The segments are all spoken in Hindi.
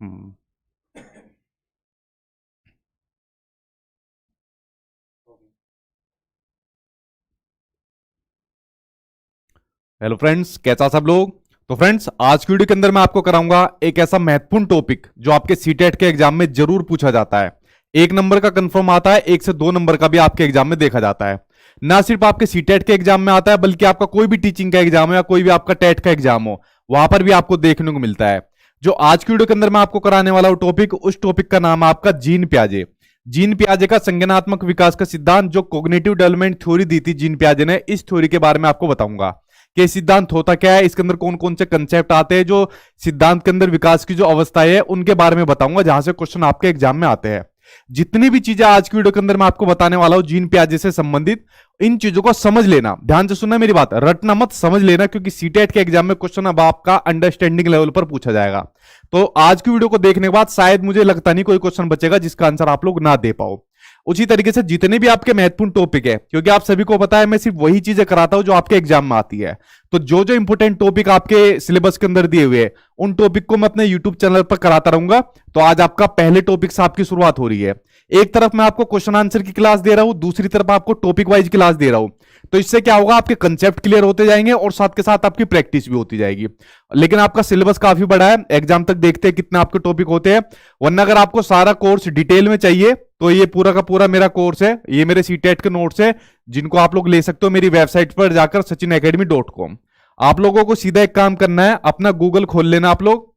हम्म। हेलो फ्रेंड्स, कैसा सब लोग। तो फ्रेंड्स, आज की वीडियो के अंदर मैं आपको कराऊंगा एक ऐसा महत्वपूर्ण टॉपिक जो आपके सीटेट के एग्जाम में जरूर पूछा जाता है। एक नंबर का कंफर्म आता है, एक से दो नंबर का भी आपके एग्जाम में देखा जाता है। ना सिर्फ आपके सीटेट के एग्जाम में आता है, बल्कि आपका कोई भी टीचिंग का एग्जाम हो या कोई भी आपका टेट का एग्जाम हो, वहां पर भी आपको देखने को मिलता है। जो आज की वीडियो के अंदर मैं आपको कराने वाला हूं टॉपिक, उस टॉपिक का नाम है आपका जीन पियाजे। जीन पियाजे का संज्ञानात्मक विकास का सिद्धांत, जो कोग्निटिव डेवलपमेंट थ्योरी दी थी जीन पियाजे ने, इस थ्योरी के बारे में आपको बताऊंगा कि सिद्धांत होता क्या है, इसके अंदर कौन कौन से कंसेप्ट आते हैं, जो सिद्धांत के अंदर विकास की जो अवस्थाएं है उनके बारे में बताऊंगा, जहां से क्वेश्चन आपके एग्जाम में आते हैं। जितनी भी चीजें आज की वीडियो के अंदर मैं आपको बताने वाला हूं जीन पियाजे से संबंधित, इन चीजों को समझ लेना, ध्यान से सुनना मेरी बात, रटना मत, समझ लेना, क्योंकि सीटेट के एग्जाम में क्वेश्चन अब आपका अंडरस्टैंडिंग लेवल पर पूछा जाएगा। तो आज की वीडियो को देखने के बाद शायद मुझे लगता नहीं कोई क्वेश्चन बचेगा जिसका आंसर आप लोग ना दे पाओ। उसी तरीके से जितने भी आपके महत्वपूर्ण टॉपिक है, क्योंकि आप सभी को पता है मैं सिर्फ वही चीजें कराता हूं जो आपके एग्जाम में आती है, तो जो जो इंपोर्टेंट टॉपिक आपके सिलेबस के अंदर दिए हुए हैं उन टॉपिक को मैं अपने यूट्यूब चैनल पर कराता रहूंगा। तो आज आपका पहले टॉपिक से आपकी शुरुआत हो रही है। एक तरफ मैं आपको क्वेश्चन आंसर की क्लास दे रहा हूं, दूसरी तरफ आपको टॉपिक वाइज क्लास दे रहा हूं। तो इससे क्या होगा, आपके कंसेप्ट क्लियर होते जाएंगे और साथ के साथ आपकी प्रैक्टिस भी होती जाएगी। लेकिन आपका सिलेबस काफी बड़ा है, एग्जाम तक देखते हैं कितने आपके टॉपिक होते हैं। वरना अगर आपको सारा कोर्स डिटेल में चाहिए तो ये पूरा का पूरा मेरा कोर्स है, ये मेरे सीटेट के नोट्स है, जिनको आप लोग ले सकते हो मेरी वेबसाइट पर जाकर sachinacademy.com। आप लोगों को सीधा एक काम करना है, अपना गूगल खोल लेना आप लोग।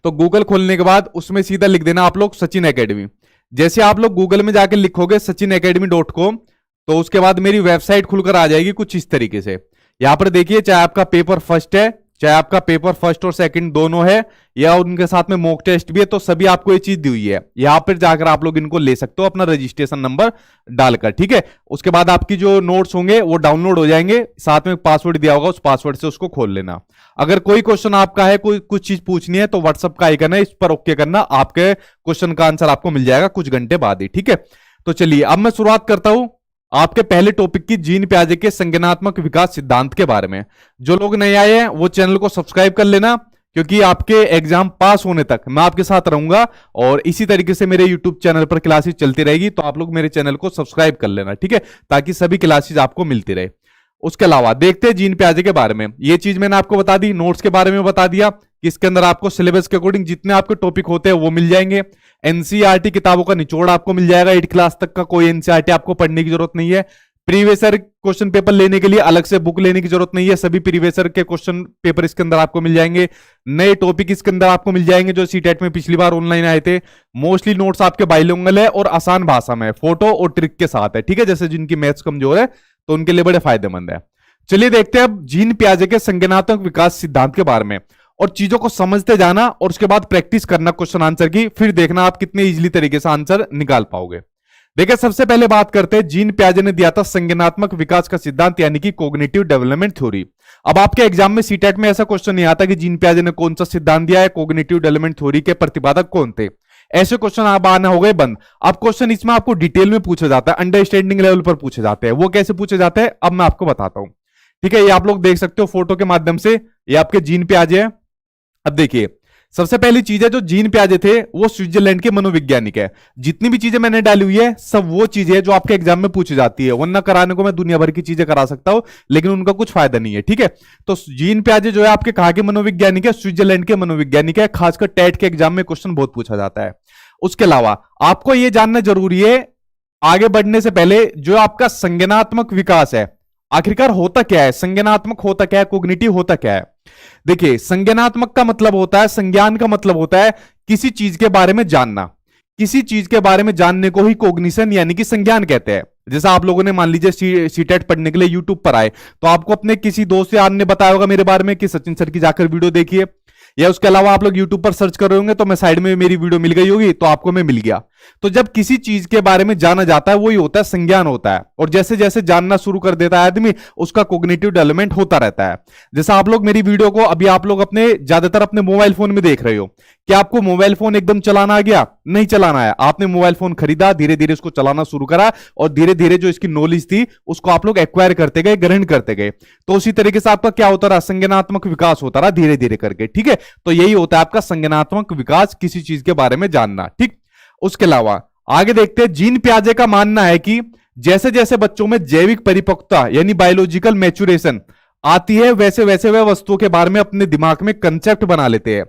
तो गूगल खोलने के बाद उसमें सीधा लिख देना आप लोग सचिन एकेडमी। जैसे आप लोग गूगल में जाकर लिखोगे sachinacademy.com, तो उसके बाद मेरी वेबसाइट खुलकर आ जाएगी कुछ इस तरीके से। यहां पर देखिए, चाहे आपका पेपर फर्स्ट है, चाहे आपका पेपर फर्स्ट और सेकंड दोनों है, या उनके साथ में मॉक टेस्ट भी है, तो सभी आपको ये चीज दी हुई है। यहां पर जाकर आप लोग इनको ले सकते हो अपना रजिस्ट्रेशन नंबर डालकर, ठीक है। उसके बाद आपकी जो नोट्स होंगे वो डाउनलोड हो जाएंगे, साथ में पासवर्ड दिया होगा, उस पासवर्ड से उसको खोल लेना। अगर कोई क्वेश्चन आपका है, कोई कुछ चीज पूछनी है, तो व्हाट्सअप का आइकन है, इस पर ओके करना, आपके क्वेश्चन का आंसर आपको मिल जाएगा कुछ घंटे बाद ही, ठीक है। तो चलिए अब मैं शुरुआत करता हूं आपके पहले टॉपिक की, जीन पियाजे के संज्ञानात्मक विकास सिद्धांत के बारे में। जो लोग नए आए हैं वो चैनल को सब्सक्राइब कर लेना, क्योंकि आपके एग्जाम पास होने तक मैं आपके साथ रहूंगा और इसी तरीके से मेरे यूट्यूब चैनल पर क्लासेस चलती रहेगी। तो आप लोग मेरे चैनल को सब्सक्राइब कर लेना, ठीक है, ताकि सभी क्लासेस आपको मिलती रहे। उसके अलावा देखते हैं जीन पियाजे के बारे में। ये चीज मैंने आपको बता दी, नोट्स के बारे में बता दिया कि इसके अंदर आपको सिलेबस के अकॉर्डिंग जितने आपके टॉपिक होते हैं वो मिल जाएंगे। एनसीईआरटी किताबों का निचोड़ आपको मिल जाएगा, 8 क्लास तक का कोई एनसीईआरटी आपको पढ़ने की जरूरत नहीं है। प्रीवियस ईयर क्वेश्चन पेपर लेने के लिए अलग से बुक लेने की जरूरत नहीं है, सभी प्रीवियस ईयर के क्वेश्चन पेपर इसके अंदर आपको मिल जाएंगे। नए टॉपिक इसके अंदर आपको मिल जाएंगे जो सीटेट में पिछली बार ऑनलाइन आए थे। मोस्टली नोट्स आपके बाइलिंगुअल है और आसान भाषा में, फोटो और ट्रिक के साथ है, ठीक है। जैसे जिनकी मैथ्स कमजोर है तो उनके लिए बड़े फायदेमंद है। चलिए देखते हैं अब जीन पियाजे के संज्ञानात्मक विकास सिद्धांत के बारे में, और चीजों को समझते जाना और उसके बाद प्रैक्टिस करना क्वेश्चन आंसर की, फिर देखना आप कितने इजीली तरीके से आंसर निकाल पाओगे। देखिए सबसे पहले बात करते हैं, जीन पियाजे ने दिया था संज्ञानात्मक विकास का सिद्धांत, यानी कि कॉग्निटिव डेवलपमेंट थ्योरी। अब आपके एग्जाम में सीटेट में ऐसा क्वेश्चन नहीं आता कि जीन पियाजे ने कौन सा सिद्धांत दिया है, कॉग्निटिव डेवलपमेंट थ्योरी के प्रतिपादक कौन थे, ऐसे क्वेश्चन आप आना हो गए बंद। अब क्वेश्चन इसमें आपको डिटेल में पूछा जाता है, अंडरस्टैंडिंग लेवल पर पूछे जाते हैं। वो कैसे पूछे जाते हैं अब मैं आपको बताता हूं, ठीक है। ये आप लोग देख सकते हो फोटो के माध्यम से, ये आपके जीन पियाजे है। अब देखिए सबसे पहली चीज है, जो जीन पियाजे थे वो स्विट्जरलैंड के मनोवैज्ञानिक है। जितनी भी चीजें मैंने डाली हुई है सब वो चीजें है जो आपके एग्जाम में पूछी जाती है, वरना कराने को मैं दुनिया भर की चीजें करा सकता हूं, लेकिन उनका कुछ फायदा नहीं है, ठीक है। तो जीन पियाजे जो है आपके कहा के मनोवैज्ञानिक है, स्विट्जरलैंड के मनोवैज्ञानिक है, खासकर टेट के एग्जाम में क्वेश्चन बहुत पूछा जाता है। उसके अलावा आपको यह जानना जरूरी है आगे बढ़ने से पहले, जो आपका संज्ञानात्मक विकास है आखिरकार होता क्या है, संज्ञानात्मक होता क्या है, कॉग्निटिव होता क्या है। देखिए संज्ञानात्मक का मतलब होता है, संज्ञान का मतलब होता है किसी चीज के बारे में जानना। किसी चीज के बारे में जानने को ही कॉग्निशन यानी कि संज्ञान कहते हैं। जैसा आप लोगों ने मान लीजिए सीटेट पढ़ने के लिए यूट्यूब पर आए, तो आपको अपने किसी दोस्त यार ने बताया होगा मेरे बारे में कि सचिन सर की जाकर वीडियो देखिए, या उसके अलावा आप लोग यूट्यूब पर सर्च कर रहे होंगे तो मैं साइड में मेरी वीडियो मिल गई होगी तो आपको मैं मिल गया। तो जब किसी चीज के बारे में जाना जाता है वही होता है संज्ञान होता है, और जैसे जैसे जानना शुरू कर देता है आदमी उसका कोग्निटिव डेवलपमेंट होता रहता है। जैसा आप लोग मेरी वीडियो को अभी आप लोग अपने ज्यादातर अपने मोबाइल फोन में देख रहे हो, क्या आपको मोबाइल फोन एकदम चलाना आ गया? नहीं चलाना है। आपने मोबाइल फोन खरीदा, धीरे धीरे उसको चलाना शुरू करा और धीरे धीरे जो इसकी नॉलेज थी उसको आप लोग एक्वायर करते गए, ग्रहण करते गए। तो उसी तरीके से आपका क्या होता रहा? संज्ञानात्मक विकास होता रहा धीरे धीरे करके। ठीक है, तो यही होता है आपका संज्ञानात्मक विकास, किसी चीज के बारे में जानना। ठीक, उसके अलावा आगे देखते हैं। जीन पियाजे का मानना है कि जैसे जैसे बच्चों में जैविक परिपक्वता यानी बायोलॉजिकल मैच्योरेशन आती है वैसे वैसे वे वस्तुओं के बारे में अपने दिमाग में कंसेप्ट बना लेते हैं।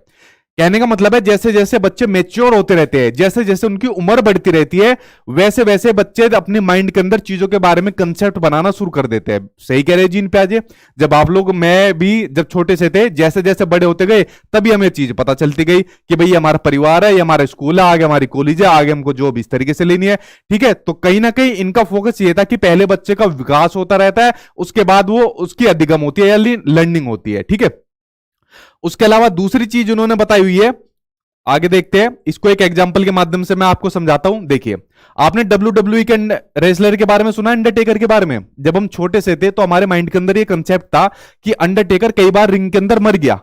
कहने का मतलब है जैसे जैसे बच्चे मैच्योर होते रहते हैं, जैसे जैसे उनकी उम्र बढ़ती रहती है, वैसे वैसे बच्चे अपने माइंड के अंदर चीजों के बारे में कंसेप्ट बनाना शुरू कर देते हैं। सही कह रहे हैं जीन पियाजे। जब आप लोग, मैं भी जब छोटे से थे, जैसे जैसे बड़े होते गए तभी हमें चीज पता चलती गई कि भाई हमारा परिवार है, ये हमारा स्कूल है, आगे हमारी कॉलेज है, आगे हमको जॉब इस तरीके से लेनी है। ठीक है, तो कहीं ना कहीं इनका फोकस ये था कि पहले बच्चे का विकास होता रहता है, उसके बाद वो उसकी अधिगम होती है या लर्निंग होती है। ठीक है, उसके अलावा दूसरी चीज उन्होंने बताई हुई है, आगे देखते हैं। इसको एक एग्जांपल के माध्यम से मैं आपको समझाता हूं। देखिए, आपने WWE के रेसलर के बारे में सुना, अंडरटेकर के बारे में? जब हम छोटे से थे तो हमारे माइंड के अंदर ये कंसेप्ट था कि अंडरटेकर कई बार रिंग के अंदर मर गया।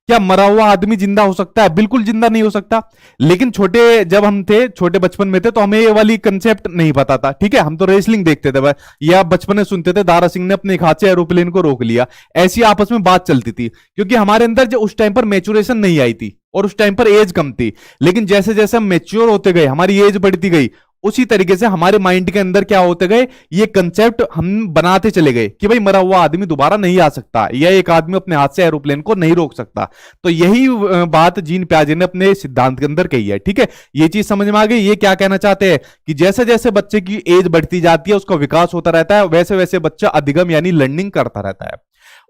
क्या मरा हुआ आदमी जिंदा हो सकता है? बिल्कुल जिंदा नहीं हो सकता। लेकिन छोटे जब हम थे, छोटे बचपन में थे, तो हमें ये वाली कंसेप्ट नहीं पता था। ठीक है, हम तो रेसलिंग देखते थे या बचपन में सुनते थे दारा सिंह ने अपने एक हाथ से एरोप्लेन को रोक लिया, ऐसी आपस में बात चलती थी, क्योंकि हमारे अंदर जो उस टाइम पर मैच्योरेशन नहीं आई थी और उस टाइम पर एज कम थी। लेकिन जैसे जैसे हम मैच्योर होते गए, हमारी एज बढ़ती गई, उसी तरीके से हमारे माइंड के अंदर क्या होते गए, ये कंसेप्ट हम बनाते चले गए कि भाई मरा हुआ आदमी दोबारा नहीं आ सकता, या एक आदमी अपने हाथ से एरोप्लेन को नहीं रोक सकता। तो यही बात जीन पियाजे ने अपने सिद्धांत के अंदर कही है। ठीक है, ये चीज समझ में आ गई। ये क्या कहना चाहते हैं कि जैसे जैसे बच्चे की एज बढ़ती जाती है, उसका विकास होता रहता है, वैसे वैसे बच्चा अधिगम यानी लर्निंग करता रहता है।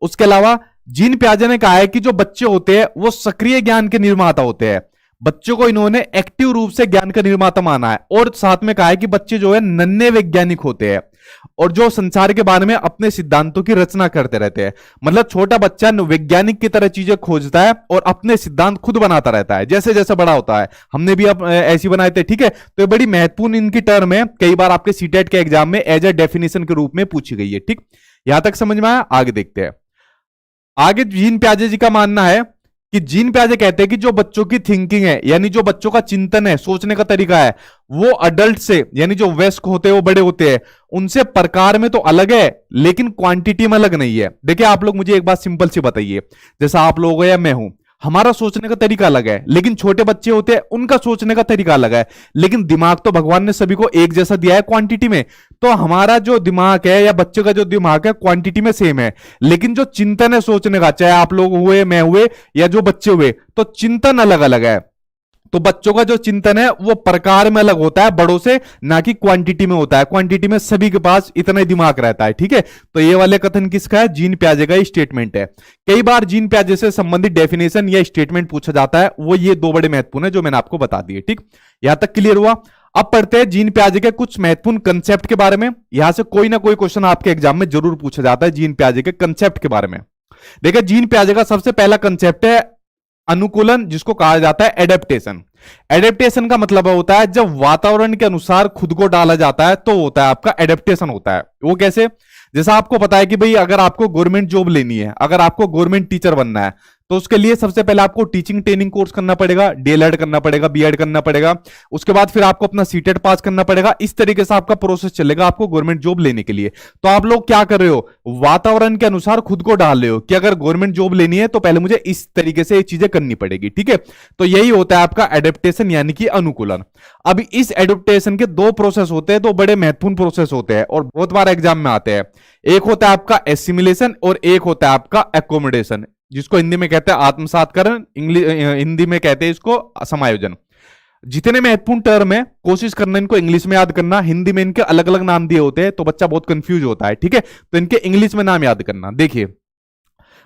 उसके अलावा जीन पियाजे ने कहा है कि जो बच्चे होते हैं वो सक्रिय ज्ञान के निर्माता होते हैं। बच्चों को इन्होंने एक्टिव रूप से ज्ञान का निर्माता माना है, और साथ में कहा है कि बच्चे जो है नन्हे वैज्ञानिक होते हैं और जो संसार के बारे में अपने सिद्धांतों की रचना करते रहते हैं। मतलब छोटा बच्चा वैज्ञानिक की तरह चीजें खोजता है और अपने सिद्धांत खुद बनाता रहता है जैसे जैसे बड़ा होता है। हमने भी अब ऐसी बनाए थे। ठीक है, तो ये बड़ी महत्वपूर्ण इनकी टर्म है, कई बार आपके सीटेट के एग्जाम में एज ए डेफिनेशन के रूप में पूछी गई है। ठीक, यहां तक समझ में आया? आगे देखते हैं। आगे जीन पियाजे जी का मानना है कि जीन पियाजे कहते हैं कि जो बच्चों की थिंकिंग है, यानी जो बच्चों का चिंतन है, सोचने का तरीका है, वो अडल्ट से यानी जो वयस्क होते हैं, वो बड़े होते हैं, उनसे प्रकार में तो अलग है लेकिन क्वांटिटी में अलग नहीं है। देखिए, आप लोग मुझे एक बात सिंपल सी बताइए, जैसा आप लोग हो या मैं हूं, हमारा सोचने का तरीका अलग है, लेकिन छोटे बच्चे होते हैं उनका सोचने का तरीका अलग है। लेकिन दिमाग तो भगवान ने सभी को एक जैसा दिया है क्वांटिटी में। तो हमारा जो दिमाग है या बच्चे का जो दिमाग है क्वांटिटी में सेम है, लेकिन जो चिंतन है सोचने का, चाहे आप लोग हुए, मैं हुए या जो बच्चे हुए, तो चिंतन अलग अलग है। तो बच्चों का जो चिंतन है वो प्रकार में अलग होता है बड़ों से, ना कि क्वांटिटी में होता है। क्वांटिटी में सभी के पास इतना ही दिमाग रहता है। ठीक है, तो ये वाले कथन किसका है? जीन पियाजे का स्टेटमेंट है। कई बार जीन पियाजे से संबंधित डेफिनेशन या स्टेटमेंट पूछा जाता है, वो ये दो बड़े महत्वपूर्ण है जो मैंने आपको बता दिए। ठीक, यहां तक क्लियर हुआ? अब पढ़ते हैं जीन पियाजे के कुछ महत्वपूर्ण कंसेप्ट के बारे में। यहां से कोई ना कोई क्वेश्चन आपके एग्जाम में जरूर पूछा जाता है जीन पियाजे के कंसेप्ट के बारे में। देखिए, जीन पियाजे का सबसे पहला कंसेप्ट है अनुकूलन, जिसको कहा जाता है एडेप्टेशन। एडेप्टेशन का मतलब होता है जब वातावरण के अनुसार खुद को डाला जाता है तो होता है आपका एडेप्टेशन होता है। वो कैसे? जैसा आपको पता है कि भाई अगर आपको गवर्नमेंट जॉब लेनी है, अगर आपको गवर्नमेंट टीचर बनना है, तो उसके लिए सबसे पहले आपको टीचिंग ट्रेनिंग कोर्स करना पड़ेगा, डीएलएड करना पड़ेगा, बीएड करना पड़ेगा, उसके बाद फिर आपको अपना सीटेट पास करना पड़ेगा। इस तरीके से आपका प्रोसेस चलेगा आपको गवर्नमेंट जॉब लेने के लिए। तो आप लोग क्या कर रहे हो? वातावरण के अनुसार खुद को डाल रहे हो कि अगर गवर्नमेंट जॉब लेनी है तो पहले मुझे इस तरीके से ये चीजें करनी पड़ेगी। ठीक है, तो यही होता है आपका एडेप्टेशन यानी कि अनुकूलन। अब इस एडेप्टेशन के दो प्रोसेस होते हैं, दो बड़े महत्वपूर्ण प्रोसेस होते हैं और बहुत बार एग्जाम में आते हैं। एक होता है आपका एसिमिलेशन और एक होता है आपका एकोमोडेशन, जिसको हिंदी में कहते हैं आत्मसातकरण, हिंदी में कहते हैं इसको समायोजन। जितने महत्वपूर्ण टर्म है कोशिश करना इनको इंग्लिश में याद करना, हिंदी में इनके अलग अलग नाम दिए होते हैं तो बच्चा बहुत कंफ्यूज होता है। ठीक है, तो इनके इंग्लिश में नाम याद करना। देखिए,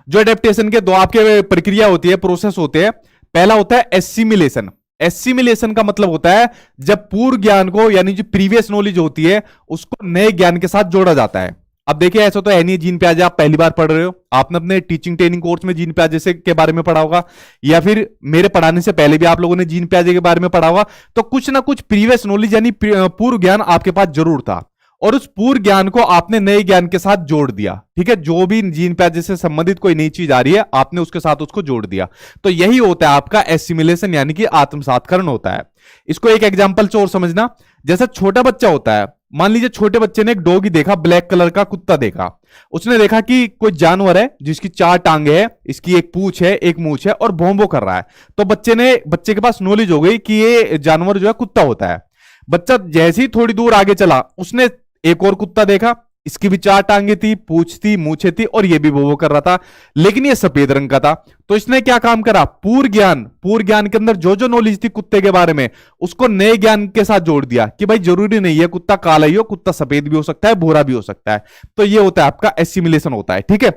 जो एडेप्टेशन के दो आपके प्रक्रिया होती है, प्रोसेस होते हैं। पहला होता है एसिमिलेशन। एसिमिलेशन का मतलब होता है जब पूर्व ज्ञान को यानी जो प्रीवियस नॉलेज होती है उसको नए ज्ञान के साथ जोड़ा जाता है। अब देखिए ऐसा तो है नहीं जीन प्याजे आप पहली बार पढ़ रहे हो, आपने अपने टीचिंग ट्रेनिंग कोर्स में जीन प्याजे से के बारे में पढ़ा होगा, या फिर मेरे पढ़ाने से पहले भी आप लोगों ने जीन प्याजे के बारे में पढ़ा होगा। तो कुछ ना कुछ प्रीवियस नॉलेज यानी पूर्व ज्ञान आपके पास जरूर था, और उस पूर्व ज्ञान को आपने नए ज्ञान के साथ जोड़ दिया। ठीक है, जो भी जीन प्याजे से संबंधित कोई नई चीज आ रही है आपने उसके साथ उसको जोड़ दिया। तो यही होता है आपका एसिमिलेशन यानी कि आत्मसातकरण होता है। इसको एक एग्जांपल से और समझना, जैसा छोटा बच्चा होता है, मान लीजिए छोटे बच्चे ने एक डॉगी देखा, ब्लैक कलर का कुत्ता देखा, उसने देखा कि कोई जानवर है जिसकी 4 टांगे है, इसकी एक पूंछ है, एक मूंछ है और भौंभो कर रहा है। तो बच्चे के पास नॉलेज हो गई कि ये जानवर जो है कुत्ता होता है। बच्चा जैसे ही थोड़ी दूर आगे चला, उसने एक और कुत्ता देखा, इसकी भी 4 टांगे थी, पूंछ थी, मूछे थी और ये भी वो कर रहा था, लेकिन ये सफेद रंग का था। तो इसने क्या काम करा, पूर्व ज्ञान के अंदर जो जो नॉलेज थी कुत्ते के बारे में उसको नए ज्ञान के साथ जोड़ दिया कि भाई जरूरी नहीं है कुत्ता काला ही हो, कुत्ता सफेद भी हो सकता है, भूरा भी हो सकता है। तो ये होता है आपका एसिमिलेशन होता है। ठीक है,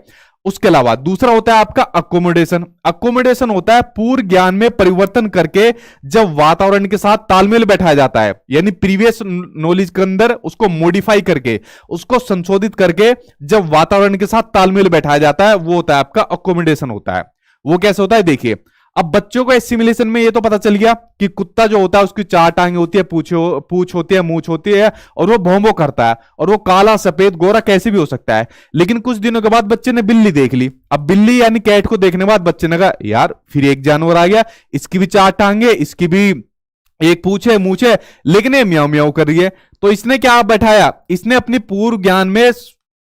उसके अलावा दूसरा होता है आपका अकोमोडेशन। अकोमोडेशन होता है पूर्व ज्ञान में परिवर्तन करके जब वातावरण के साथ तालमेल बैठाया जाता है, यानी प्रीवियस नॉलेज के अंदर उसको मॉडिफाई करके, उसको संशोधित करके जब वातावरण के साथ तालमेल बैठाया जाता है, वो होता है आपका अकोमोडेशन होता है। वो कैसे होता है देखिए, अब बच्चों को एसिमिलेशन में ये तो पता चल गया कि कुत्ता जो होता है उसकी 4 टांगे होती है, पूंछ होती है, मूंछ होती है और वो भौंभो करता है, और वो काला सफेद गोरा कैसे भी हो सकता है। लेकिन कुछ दिनों के बाद बच्चे ने बिल्ली देख ली। अब बिल्ली यानी कैट को देखने के बाद बच्चे ने कहा यार फिर एक जानवर आ गया, इसकी भी 4 टांगे, इसकी भी एक पूंछ है, मूंछ है, लेकिन ये म्याऊ म्याऊ कर रही है। तो इसने क्या बैठाया, इसने अपनी पूर्व ज्ञान में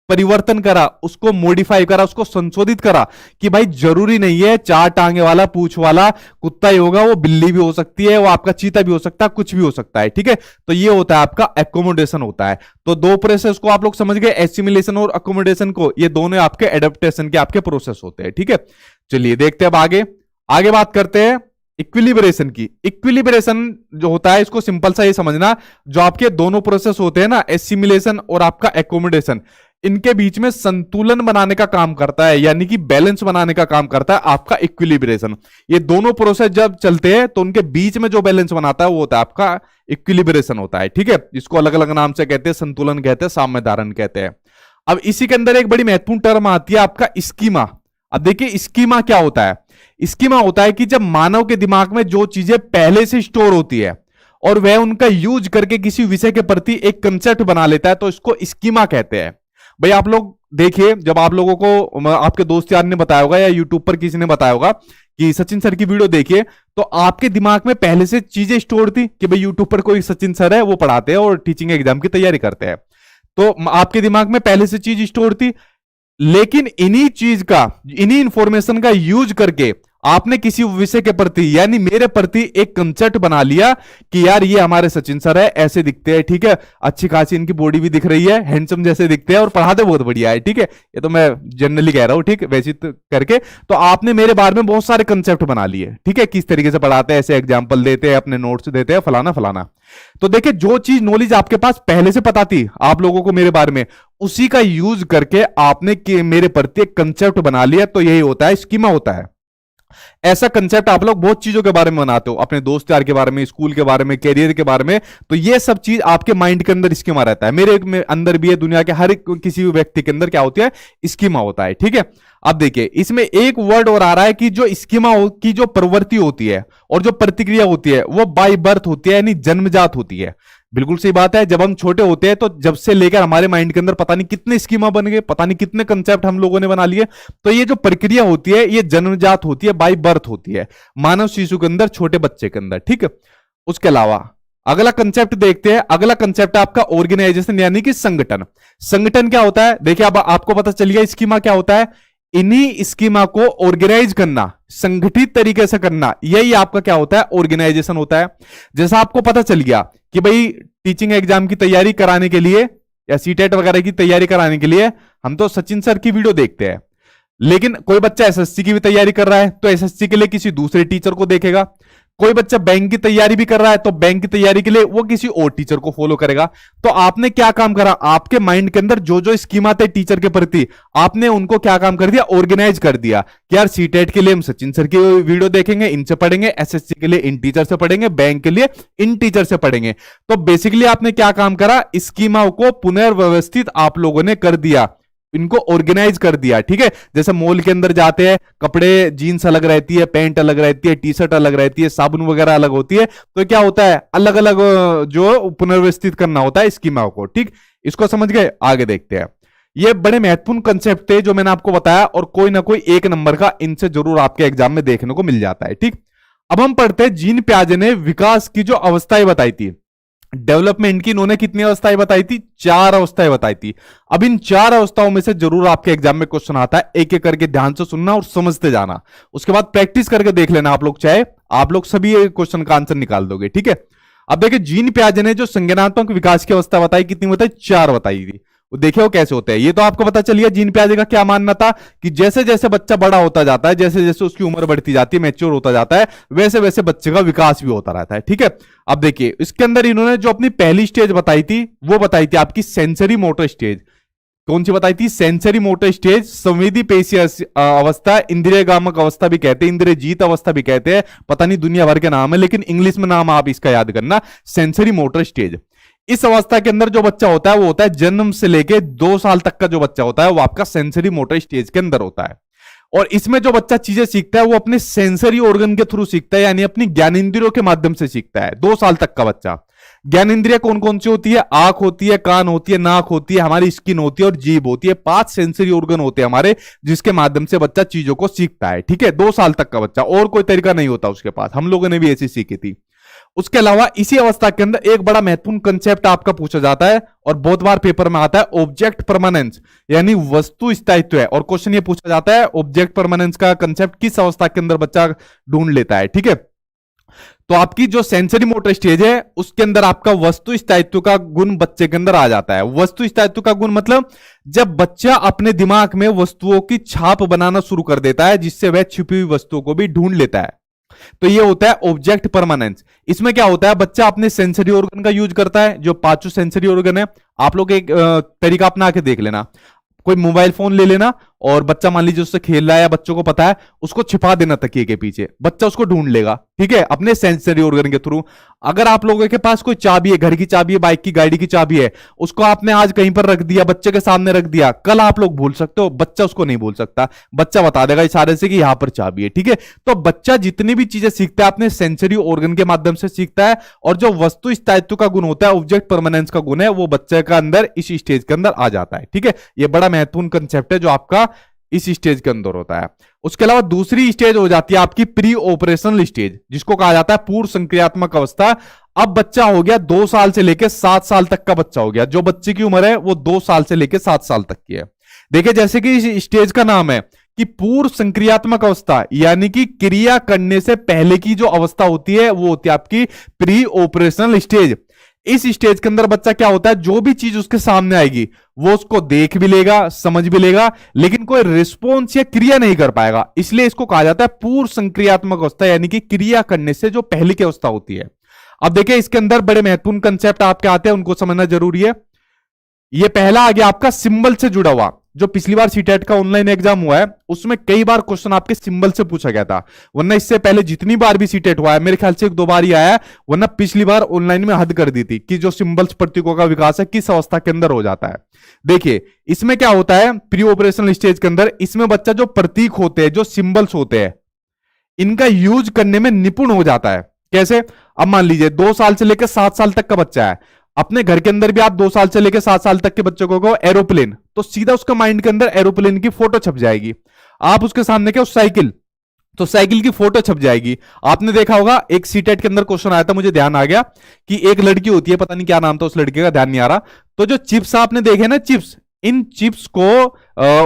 परिवर्तन करा, उसको मॉडिफाई करा, उसको संशोधित करा कि भाई जरूरी नहीं है 4 टांगे वाला पूंछ वाला कुत्ता ही होगा, वो बिल्ली भी हो सकती है, वो आपका चीता भी हो सकता है, कुछ भी हो सकता है। ठीक है, तो ये होता है आपका एकोमोडेशन होता है। तो 2 प्रोसेस को आप लोग समझ गए, एसिमिलेशन और अकोमोडेशन को, ये दोनों आपके एडेप्टेशन के आपके प्रोसेस होते हैं। ठीक है, चलिए देखते हैं अब आगे बात करते हैं इक्विलिब्रेशन की। इक्विलिब्रेशन जो होता है इसको सिंपल सा ये समझना, जो आपके दोनों प्रोसेस होते हैं ना, एसिमिलेशन और आपका एकोमोडेशन, इनके बीच में संतुलन बनाने का काम करता है, यानी कि बैलेंस बनाने का काम करता है आपका इक्विलिब्रेशन। ये दोनों प्रोसेस जब चलते हैं तो उनके बीच में जो बैलेंस बनाता है वो होता है आपका इक्विलिब्रेशन होता है। ठीक है, इसको अलग अलग नाम से कहते हैं, संतुलन कहते हैं, साम्य धारण कहते हैं। अब इसी के अंदर एक बड़ी महत्वपूर्ण टर्म आती है आपका स्कीमा। अब देखिए स्कीमा क्या होता है, स्कीमा होता है कि जब मानव के दिमाग में जो चीजें पहले से स्टोर होती है और वह उनका यूज करके किसी विषय के प्रति एक कंसेप्ट बना लेता है, तो इसको स्कीमा कहते हैं। भाई आप लोग देखिए, जब आप लोगों को आपके दोस्त यार ने बताया होगा या यूट्यूब पर किसी ने बताया होगा कि सचिन सर की वीडियो देखिए, तो आपके दिमाग में पहले से चीजें स्टोर थी कि भाई यूट्यूब पर कोई सचिन सर है, वो पढ़ाते हैं और टीचिंग एग्जाम की तैयारी करते हैं, तो आपके दिमाग में पहले से चीज स्टोर थी। लेकिन इन्हीं इंफॉर्मेशन का यूज करके आपने किसी विषय के प्रति यानी मेरे प्रति एक कंसेप्ट बना लिया कि यार ये हमारे सचिन सर है, ऐसे दिखते हैं, ठीक है, अच्छी खासी इनकी बॉडी भी दिख रही है, हैंडसम जैसे दिखते हैं और पढ़ाते बहुत बढ़िया है। ठीक है, ये तो मैं जनरली कह रहा हूं, ठीक, वैसे करके तो आपने मेरे बारे में बहुत सारे कंसेप्ट बना लिए। ठीक है, किस तरीके से पढ़ाते हैं, ऐसे एग्जाम्पल देते हैं, अपने नोट्स देते हैं, फलाना फलाना। तो देखिए जो चीज नॉलेज आपके पास पहले से पता थी आप लोगों को मेरे बारे में, उसी का यूज करके आपने मेरे प्रति एक कंसेप्ट बना लिया, तो यही होता है स्कीमा होता है। ऐसा कंसेप्ट आप लोग बहुत चीजों के बारे में बनाते हो, अपने दोस्त यार के बारे में, स्कूल के बारे में, कैरियर के बारे में, तो ये सब चीज आपके माइंड के अंदर स्कीमा रहता है, मेरे अंदर भी है, दुनिया के हर किसी व्यक्ति के अंदर क्या होती है, स्कीमा होता है। ठीक है, अब देखिए इसमें एक वर्ड और आ रहा है कि जो स्कीमा की जो प्रवृत्ति होती है और जो प्रतिक्रिया होती है वो बाय बर्थ होती है, यानी जन्मजात होती है। बिल्कुल सही बात है, जब हम छोटे होते हैं तो जब से लेकर हमारे माइंड के अंदर पता नहीं कितने स्कीमा बन गए, पता नहीं कितने कंसेप्ट हम लोगों ने बना लिए। तो ये जो प्रक्रिया होती है ये जन्मजात होती है, बाय बर्थ होती है मानव शिशु के अंदर, छोटे बच्चे के अंदर। ठीक है, उसके अलावा अगला कंसेप्ट देखते हैं। अगला कंसेप्ट आपका ऑर्गेनाइजेशन यानी कि संगठन। संगठन क्या होता है, देखिए अब आपको पता चल गया स्कीमा क्या होता है। इन्हीं स्कीमा को ऑर्गेनाइज करना, संगठित तरीके से करना, यही आपका क्या होता है, ऑर्गेनाइजेशन होता है। जैसा आपको पता चल गया कि भाई टीचिंग एग्जाम की तैयारी कराने के लिए या सीटेट वगैरह की तैयारी कराने के लिए हम तो सचिन सर की वीडियो देखते हैं, लेकिन कोई बच्चा एसएससी की भी तैयारी कर रहा है तो एसएससी के लिए किसी दूसरे टीचर को देखेगा, कोई बच्चा बैंक की तैयारी भी कर रहा है तो बैंक की तैयारी के लिए वो किसी और टीचर को फॉलो करेगा। तो आपने क्या काम करा, आपके माइंड के अंदर जो जो स्कीम आते हैं टीचर के प्रति, आपने उनको क्या काम कर दिया, ऑर्गेनाइज कर दिया कि यार सीटेट के लिए हम सचिन सर की वीडियो देखेंगे, इनसे पढ़ेंगे, एसएससी के लिए इन टीचर से पढ़ेंगे, बैंक के लिए इन टीचर से पढ़ेंगे। तो बेसिकली आपने क्या काम करा, स्कीमा को पुनर्व्यवस्थित आप लोगों ने कर दिया, इनको ऑर्गेनाइज कर दिया। ठीक है, जैसे मॉल के अंदर जाते हैं, कपड़े जीन्स अलग रहती है, पैंट अलग रहती है, टी शर्ट अलग रहती है, साबुन वगैरह अलग होती है, तो क्या होता है अलग अलग जो पुनर्व्यवस्थित करना होता है स्कीमा को। ठीक, इसको समझ गए, आगे देखते हैं। ये बड़े महत्वपूर्ण कंसेप्ट थे जो मैंने आपको बताया, और कोई ना कोई एक नंबर का इनसे जरूर आपके एग्जाम में देखने को मिल जाता है। ठीक, अब हम पढ़ते हैं जीन पियाजे ने विकास की जो अवस्थाएं बताई थी, डेवलपमेंट की इन्होंने कितनी अवस्थाएं बताई थी, 4 अवस्थाएं बताई थी। अब इन 4 अवस्थाओं में से जरूर आपके एग्जाम में क्वेश्चन आता है, एक एक करके ध्यान से सुनना और समझते जाना, उसके बाद प्रैक्टिस करके देख लेना आप लोग, चाहे आप लोग सभी क्वेश्चन का आंसर निकाल दोगे। ठीक है, अब देखिए जीन पियाजे ने जो संज्ञानात्मक विकास की अवस्था बताई, कितनी बताई, 4 बताई थी। देखिए वो कैसे होते हैं, ये तो आपको पता चल गया जीन पियाजे का क्या मानना था कि जैसे जैसे बच्चा बड़ा होता जाता है, जैसे जैसे उसकी उम्र बढ़ती जाती है, मैच्योर होता जाता है, वैसे वैसे बच्चे का विकास भी होता रहता है। ठीक है, अब देखिए इसके अंदर इन्होंने जो अपनी पहली स्टेज बताई थी, वो बताई थी आपकी सेंसरी मोटर स्टेज। कौन सी बताई थी, सेंसरी मोटर स्टेज, संवेदी पेशीय अवस्था, इंद्रिय गामक अवस्था भी कहते हैं, इंद्रिय जीत अवस्था भी कहते हैं, पता नहीं दुनिया भर के नाम है, लेकिन इंग्लिश में नाम आप इसका याद करना, सेंसरी मोटर स्टेज। इस अवस्था के अंदर जो बच्चा होता है वो होता है जन्म से लेके 2 साल तक का जो बच्चा होता है वो आपका सेंसरी मोटर स्टेज के अंदर होता है। और इसमें जो बच्चा चीजें सीखता है वो अपने सेंसरी ऑर्गन के थ्रू सीखता है, यानी अपनी ज्ञानेंद्रियों के माध्यम से सीखता है। 2 साल तक का बच्चा, ज्ञानेंद्रिय कौन कौन सी होती है, आंख होती है, कान होती है, नाक होती है, हमारी स्किन होती है और जीभ होती है। 5 सेंसरी ऑर्गन होते हैं हमारे, जिसके माध्यम से बच्चा चीजों को सीखता है। ठीक है, 2 साल तक का बच्चा, और कोई तरीका नहीं होता उसके पास, हम लोगों ने भी ऐसी सीखी थी। उसके अलावा इसी अवस्था के अंदर एक बड़ा महत्वपूर्ण कंसेप्ट आपका पूछा जाता है और बहुत बार पेपर में आता है, ऑब्जेक्ट परमानेंस, यानी वस्तु स्थायित्व है। और क्वेश्चन ये पूछा जाता है ऑब्जेक्ट परमानेंस का कंसेप्ट किस अवस्था के अंदर बच्चा ढूंढ लेता है। ठीक है, तो आपकी जो सेंसरी मोटर स्टेज है उसके अंदर आपका वस्तु स्थायित्व का गुण बच्चे के अंदर आ जाता है। वस्तु स्थायित्व का गुण मतलब जब बच्चा अपने दिमाग में वस्तुओं की छाप बनाना शुरू कर देता है, जिससे वह छिपी हुई वस्तुओं को भी ढूंढ लेता है, तो ये होता है ऑब्जेक्ट परमानेंस। इसमें क्या होता है, बच्चा अपने सेंसरी ऑर्गन का यूज करता है, जो 5 सेंसरी ऑर्गन है। आप लोग एक तरीका अपना के देख लेना, कोई मोबाइल फोन ले लेना और बच्चा मान लीजिए उससे खेल रहा है या बच्चों को पता है, उसको छिपा देना तकिए के पीछे, बच्चा उसको ढूंढ लेगा। ठीक है, अपने सेंसरी ऑर्गन के थ्रू। अगर आप लोगों के पास कोई चाबी है, घर की चाबी है, बाइक की, गाड़ी की चाबी है, उसको आपने आज कहीं पर रख दिया, बच्चे के सामने रख दिया, कल आप लोग भूल सकते हो, बच्चा उसको नहीं भूल सकता, बच्चा बता देगा इशारे से कि यहां पर चाबी है। ठीक है, तो बच्चा जितनी भी चीजें सीखता है अपने सेंसरी ऑर्गन के माध्यम से सीखता है, और जो वस्तु स्थायित्व का गुण होता है, ऑब्जेक्ट परमानेंस का गुण है, वो बच्चे का अंदर इस स्टेज के अंदर आ जाता है। ठीक है, ये बड़ा महत्वपूर्ण कंसेप्ट है जो आपका इस स्टेज के अंदर होता है। उसके अलावा दूसरी स्टेज हो जाती है आपकी प्री ऑपरेशनल स्टेज, जिसको कहा जाता है पूर्व संक्रियात्मक अवस्था। अब बच्चा हो गया 2 साल से लेकर 7 साल तक का बच्चा हो गया, जो बच्चे की उम्र है वो 2 साल से लेकर 7 साल तक की है। देखिए जैसे कि इस स्टेज का नाम है कि पूर्व संक्रियात्मक अवस्था, यानी कि क्रिया करने से पहले की जो अवस्था होती है वो होती है आपकी प्री ऑपरेशनल स्टेज। इस स्टेज के अंदर बच्चा क्या होता है, जो भी चीज उसके सामने आएगी वो उसको देख भी लेगा, समझ भी लेगा, लेकिन कोई रिस्पॉन्स या क्रिया नहीं कर पाएगा। इसलिए इसको कहा जाता है पूर्व संक्रियात्मक अवस्था, यानी कि क्रिया करने से जो पहले की अवस्था होती है। अब देखिए इसके अंदर बड़े महत्वपूर्ण कंसेप्ट आपके आते हैं, उनको समझना जरूरी है। ये पहला आ गया आपका सिंबल से जुड़ा हुआ। जो पिछली बार सीटेट का ऑनलाइन एग्जाम हुआ है उसमें कई बार क्वेश्चन आपके सिंबल से पूछा गया था, वरना इससे पहले जितनी बार भी सीटेट हुआ है मेरे ख्याल से 1-2 बार ही आया है, वरना पिछली बार ऑनलाइन में हद कर दी थी कि जो सिंबल्स प्रतीकों का विकास है किस अवस्था के अंदर हो जाता है। देखिए इसमें क्या होता है प्री ऑपरेशनल स्टेज के अंदर, इसमें बच्चा जो प्रतीक होते हैं, जो सिंबल्स होते हैं, इनका यूज करने में निपुण हो जाता है। कैसे, अब मान लीजिए 2 साल से लेकर 7 साल तक का बच्चा है, अपने घर के अंदर भी आप 2 साल से लेकर 7 साल तक के बच्चों को कहो एरोप्लेन, तो सीधा उसका माइंड के अंदर एरोप्लेन की फोटो छप जाएगी। आप उसके सामने क्या साइकिल, तो साइकिल की फोटो छप जाएगी। आपने देखा होगा एक सीटेट के अंदर क्वेश्चन आया था, मुझे ध्यान आ गया कि एक लड़की होती है, पता नहीं क्या नाम था उस लड़के का, ध्यान नहीं आ रहा, तो जो चिप्स आपने देखे ना चिप्स, इन चिप्स को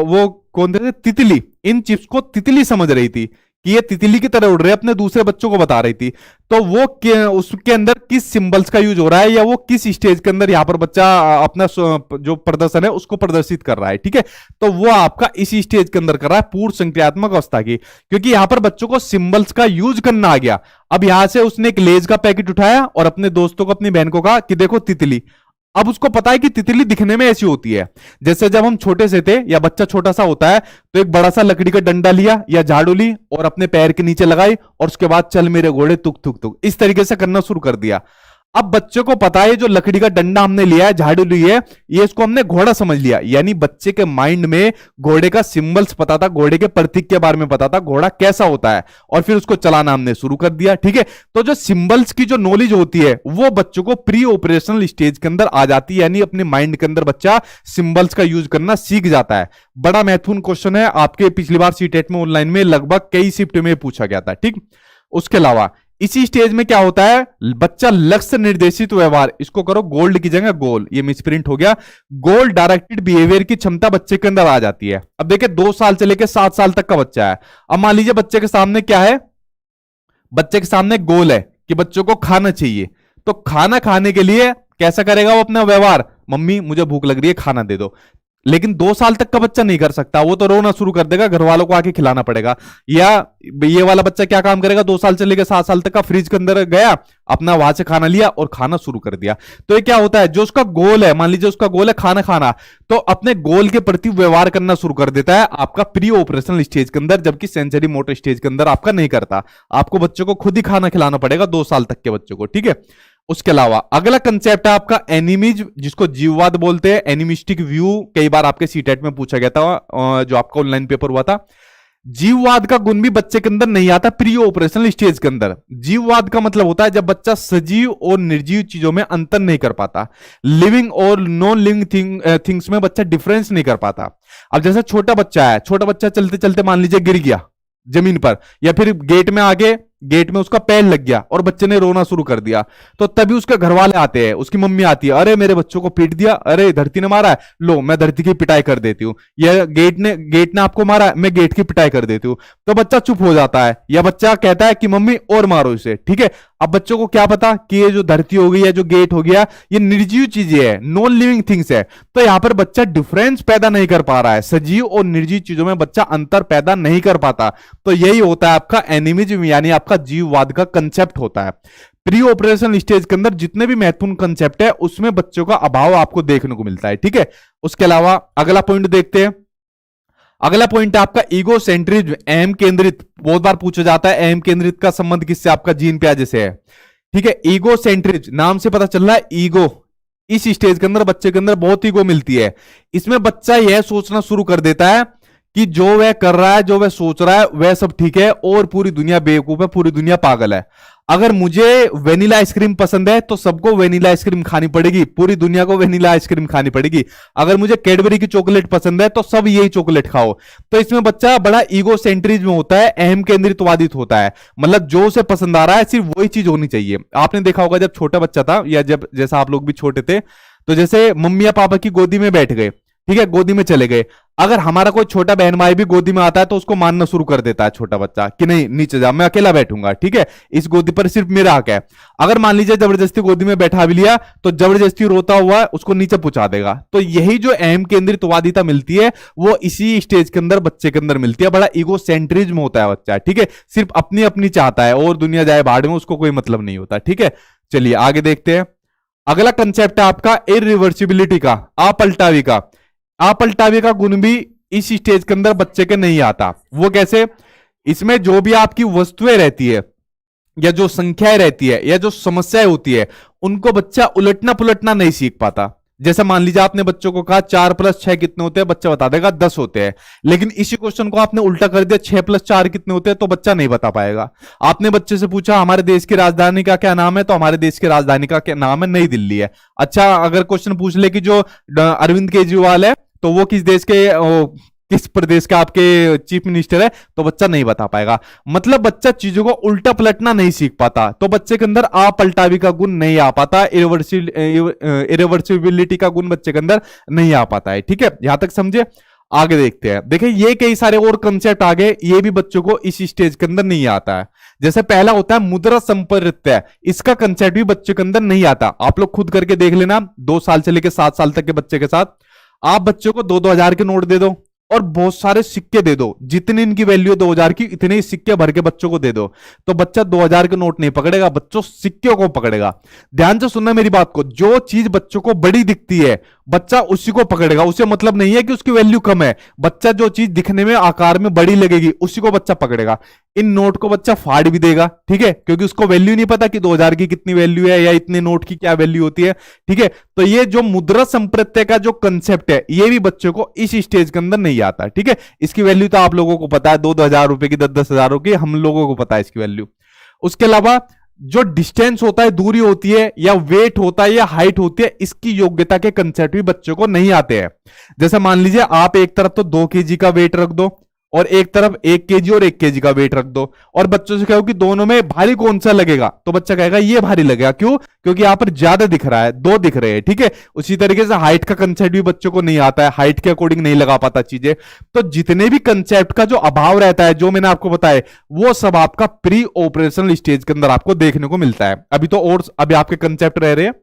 वो कौन थे, तितली, इन चिप्स को तितली समझ रही थी कि ये तितली की तरह उड़ रहे, अपने दूसरे बच्चों को बता रही थी। तो वो उसके अंदर किस सिंबल्स का यूज हो रहा है, या वो किस स्टेज के अंदर यहाँ पर बच्चा अपना जो प्रदर्शन है उसको प्रदर्शित कर रहा है, ठीक है। तो वो आपका इसी स्टेज के अंदर कर रहा है, पूर्ण संक्रियात्मक अवस्था की, क्योंकि यहां पर बच्चों को सिंबल्स का यूज करना आ गया। अब यहां से उसने एक लेज का पैकेट उठाया और अपने दोस्तों को, अपनी बहन को कहा कि देखो तितली। अब उसको पता है कि तितली दिखने में ऐसी होती है, जैसे जब हम छोटे से थे या बच्चा छोटा सा होता है तो एक बड़ा सा लकड़ी का डंडा लिया या झाड़ू ली और अपने पैर के नीचे लगाई और उसके बाद चल मेरे घोड़े तुक तुक तुक, इस तरीके से करना शुरू कर दिया। अब बच्चे को पता है जो लकड़ी का डंडा हमने लिया है, झाड़ू ली है, ये इसको हमने घोड़ा समझ लिया, यानी बच्चे के माइंड में घोड़े का सिंबल्स पता था, घोड़े के प्रतीक के बारे में पता था, घोड़ा कैसा होता है, और फिर उसको चलाना हमने शुरू कर दिया, ठीक है। तो जो सिंबल्स की जो नॉलेज होती है वो बच्चों को प्री ऑपरेशनल स्टेज के अंदर आ जाती है, यानी अपने माइंड के अंदर बच्चा सिंबल्स का यूज करना सीख जाता है। बड़ा महत्वपूर्ण क्वेश्चन है, आपके पिछली बार सीटेट में ऑनलाइन में लगभग कई शिफ्ट में पूछा गया था, ठीक। उसके अलावा इसी स्टेज में क्या होता है, बच्चा लक्ष्य निर्देशित व्यवहार, इसको करो गोल्ड की जगह गोल, ये मिसप्रिंट हो गया, गोल डायरेक्टेड बिहेवियर की क्षमता बच्चे के अंदर आ जाती है। अब देखिए 2 साल से लेकर 7 साल तक का बच्चा है। अब मान लीजिए बच्चे के सामने क्या है, बच्चे के सामने गोल है कि बच्चों को खाना चाहिए, तो खाना खाने के लिए कैसा करेगा वो अपना व्यवहार, मम्मी मुझे भूख लग रही है खाना दे दो। लेकिन 2 साल तक का बच्चा नहीं कर सकता, वो तो रोना शुरू कर देगा, घर वालों को आके खिलाना पड़ेगा। या ये वाला बच्चा क्या काम करेगा, 2 साल से लेकर 7 साल तक का, फ्रिज के अंदर गया, अपना वहां से खाना लिया और खाना शुरू कर दिया। तो ये क्या होता है, जो उसका गोल है, मान लीजिए उसका गोल है खाना खाना, तो अपने गोल के प्रति व्यवहार करना शुरू कर देता है आपका प्री ऑपरेशनल स्टेज के अंदर, जबकि सेंसरी मोटर स्टेज के अंदर आपका नहीं करता। आपको बच्चों को खुद ही खाना खिलाना पड़ेगा 2 साल तक के बच्चों को, ठीक है। उसके अलावा अगला कंसेप्ट है आपका एनिमिज, जिसको जीववाद बोलते हैं, एनिमिस्टिक व्यू, कई बार आपके सीटेट में पूछा गया था, जो आपका ऑनलाइन पेपर हुआ था। जीववाद का गुण भी बच्चे के अंदर नहीं आता प्री ऑपरेशनल स्टेज के अंदर। जीववाद का मतलब होता है जब बच्चा सजीव और निर्जीव चीजों में अंतर नहीं कर पाता, लिविंग और नॉन लिविंग थिंग्स में बच्चा डिफरेंस नहीं कर पाता। अब जैसे छोटा बच्चा है, छोटा बच्चा चलते चलते मान लीजिए गिर गया जमीन पर, या फिर गेट में आगे, गेट में उसका पैर लग गया और बच्चे ने रोना शुरू कर दिया, तो तभी उसके घर वाले आते हैं, उसकी मम्मी आती है, अरे मेरे बच्चों को पीट दिया, अरे धरती ने मारा है, लो मैं धरती की पिटाई कर देती हूँ, या गेट ने आपको मारा है, मैं गेट की पिटाई कर देती हूँ। तो बच्चा चुप हो जाता है, या बच्चा कहता है कि मम्मी और मारो इसे, ठीक है। अब बच्चों को क्या पता कि ये जो धरती हो गई है, जो गेट हो गया, ये निर्जीव चीजें है, नॉन लिविंग थिंग्स है। तो यहां पर बच्चा डिफरेंस पैदा नहीं कर पा रहा है, सजीव और निर्जीव चीजों में बच्चा अंतर पैदा नहीं कर पाता। तो यही होता है आपका एनिमिज्म, यानी आपका जीववाद का कंसेप्ट होता है। प्री ऑपरेशनल स्टेज के अंदर जितने भी महत्वपूर्ण कंसेप्ट है उसमें बच्चों का अभाव आपको देखने को मिलता है, ठीक है। उसके अलावा अगला पॉइंट देखते हैं। अगला पॉइंट है आपका ईगो सेंट्रिज्म, अहम केंद्रित। बहुत बार पूछा जाता है अहम केंद्रित का संबंध किससे, आपका जीन पियाजे से है, ठीक है। ईगो सेंट्रिज्म नाम से पता चल रहा है, ईगो, इस स्टेज के अंदर बच्चे के अंदर बहुत ईगो मिलती है। इसमें बच्चा यह सोचना शुरू कर देता है कि जो वह कर रहा है, जो वह सोच रहा है, वह सब ठीक है और पूरी दुनिया बेवकूफ है, पूरी दुनिया पागल है। अगर मुझे वेनिला आइसक्रीम पसंद है तो सबको वेनिला आइसक्रीम खानी पड़ेगी, पूरी दुनिया को वेनिला आइसक्रीम खानी पड़ेगी। अगर मुझे कैडबरी की चॉकलेट पसंद है तो सब यही चॉकलेट खाओ। तो इसमें बच्चा बड़ा ईगो सेंट्रिज्म होता है, अहम केंद्रितवादित होता है, मतलब जो उसे पसंद आ रहा है सिर्फ वही चीज होनी चाहिए। आपने देखा होगा जब छोटा बच्चा था, या जब जैसा आप लोग भी छोटे थे, तो जैसे मम्मी या पापा की गोदी में बैठ गए, ठीक है, गोदी में चले गए, अगर हमारा कोई छोटा बहन भाई भी गोदी में आता है तो उसको मानना शुरू कर देता है छोटा बच्चा कि नहीं नीचे जा, मैं अकेला बैठूंगा, ठीक है, इस गोदी पर सिर्फ मेरा हक है। अगर मान लीजिए जबरदस्ती गोदी में बैठा भी लिया तो जबरदस्ती रोता हुआ उसको नीचे पहुंचा देगा। तो यही जो अहम केंद्रितवादिता मिलती है वो इसी स्टेज के अंदर बच्चे के अंदर मिलती है। बड़ा ईगो सेंट्रिज्म होता है बच्चा, ठीक है, सिर्फ अपनी अपनी चाहता है और दुनिया जाए भाड़ में, उसको कोई मतलब नहीं होता, ठीक है। चलिए आगे देखते हैं। अगला कंसेप्ट है आपका इरिवर्सिबिलिटी का, अपलटावी का। अपलटावी का गुण भी इस स्टेज के अंदर बच्चे के नहीं आता। वो कैसे, इसमें जो भी आपकी वस्तुएं रहती है या जो संख्याएं रहती है या जो समस्याएं होती है उनको बच्चा उलटना पुलटना नहीं सीख पाता। जैसे मान लीजिए आपने बच्चों को कहा 4 + 6 कितने होते हैं, बच्चा बता देगा 10 होते हैं, लेकिन इसी क्वेश्चन को आपने उल्टा कर दिया 6 + 4 कितने होते हैं, तो बच्चा नहीं बता पाएगा। आपने बच्चे से पूछा हमारे देश की राजधानी का क्या नाम है, तो हमारे देश की राजधानी का क्या नाम है, नई दिल्ली है। अच्छा अगर क्वेश्चन पूछ ले कि जो अरविंद केजरीवाल है तो वो किस प्रदेश का आपके चीफ मिनिस्टर है, तो बच्चा नहीं बता पाएगा। मतलब बच्चा चीजों को उल्टा पलटना नहीं सीख पाता, तो बच्चे के अंदर अपलटावी का गुण नहीं आ पाता, इरिवर्सिबिलिटी का गुण बच्चे के अंदर नहीं आ पाता है, ठीक है, यहां तक समझे। आगे देखते हैं। देखिए ये कई सारे और कंसेप्ट आ गए, ये भी बच्चों को इस स्टेज के अंदर नहीं आता है। जैसे पहला होता है मुद्रा संपत्ति, इसका कंसेप्ट भी बच्चों के अंदर नहीं आता। आप लोग खुद करके देख लेना, 2 साल से लेकर 7 साल तक के बच्चे के साथ आप बच्चों को 2-2 हजार के नोट दे दो और बहुत सारे सिक्के दे दो, जितनी इनकी वैल्यू 2000 की इतने ही सिक्के भर के बच्चों को दे दो, तो बच्चा 2000 के नोट नहीं पकड़ेगा, बच्चों सिक्के को पकड़ेगा। ध्यान से सुनना मेरी बात को, जो चीज बच्चों को बड़ी दिखती है बच्चा उसी को पकड़ेगा। उसे मतलब नहीं है कि उसकी वैल्यू कम है, बच्चा जो चीज दिखने में आकार में बड़ी लगेगी उसी को बच्चा पकड़ेगा। इन नोट को बच्चा फाड़ भी देगा, ठीक है, क्योंकि उसको वैल्यू नहीं पता कि 2000 की कितनी वैल्यू है या इतने नोट की क्या वैल्यू होती है, ठीक है। तो ये जो मुद्रा संप्रत्यय का जो कंसेप्ट है ये भी बच्चों को इस स्टेज के अंदर नहीं आता, ठीक है। इसकी वैल्यू तो आप लोगों को पता है, 2-2 हजार रुपए की, 10-10 हजार की, हम लोगों को पता है इसकी वैल्यू। उसके अलावा जो डिस्टेंस होता है, दूरी होती है, या वेट होता है, या हाइट होती है, इसकी योग्यता के कंसेप्ट भी बच्चों को नहीं आते हैं। जैसे मान लीजिए आप एक तरफ तो 2 केजी का वेट रख दो और एक तरफ 1 केजी और 1 केजी का वेट रख दो, और बच्चों से कहो कि दोनों में भारी कौन सा लगेगा, तो बच्चा कहेगा ये भारी लगेगा। क्यों? क्योंकि यहां पर ज्यादा दिख रहा है, 2 दिख रहे हैं, ठीक है। उसी तरीके से हाइट का कंसेप्ट भी बच्चों को नहीं आता है, हाइट के अकॉर्डिंग नहीं लगा पाता चीजें। तो जितने भी कंसेप्ट का जो अभाव रहता है, जो मैंने आपको बताया, वो सब आपका प्री ऑपरेशनल स्टेज के अंदर आपको देखने को मिलता है। अभी तो और अभी आपके कंसेप्ट रह रहे हैं,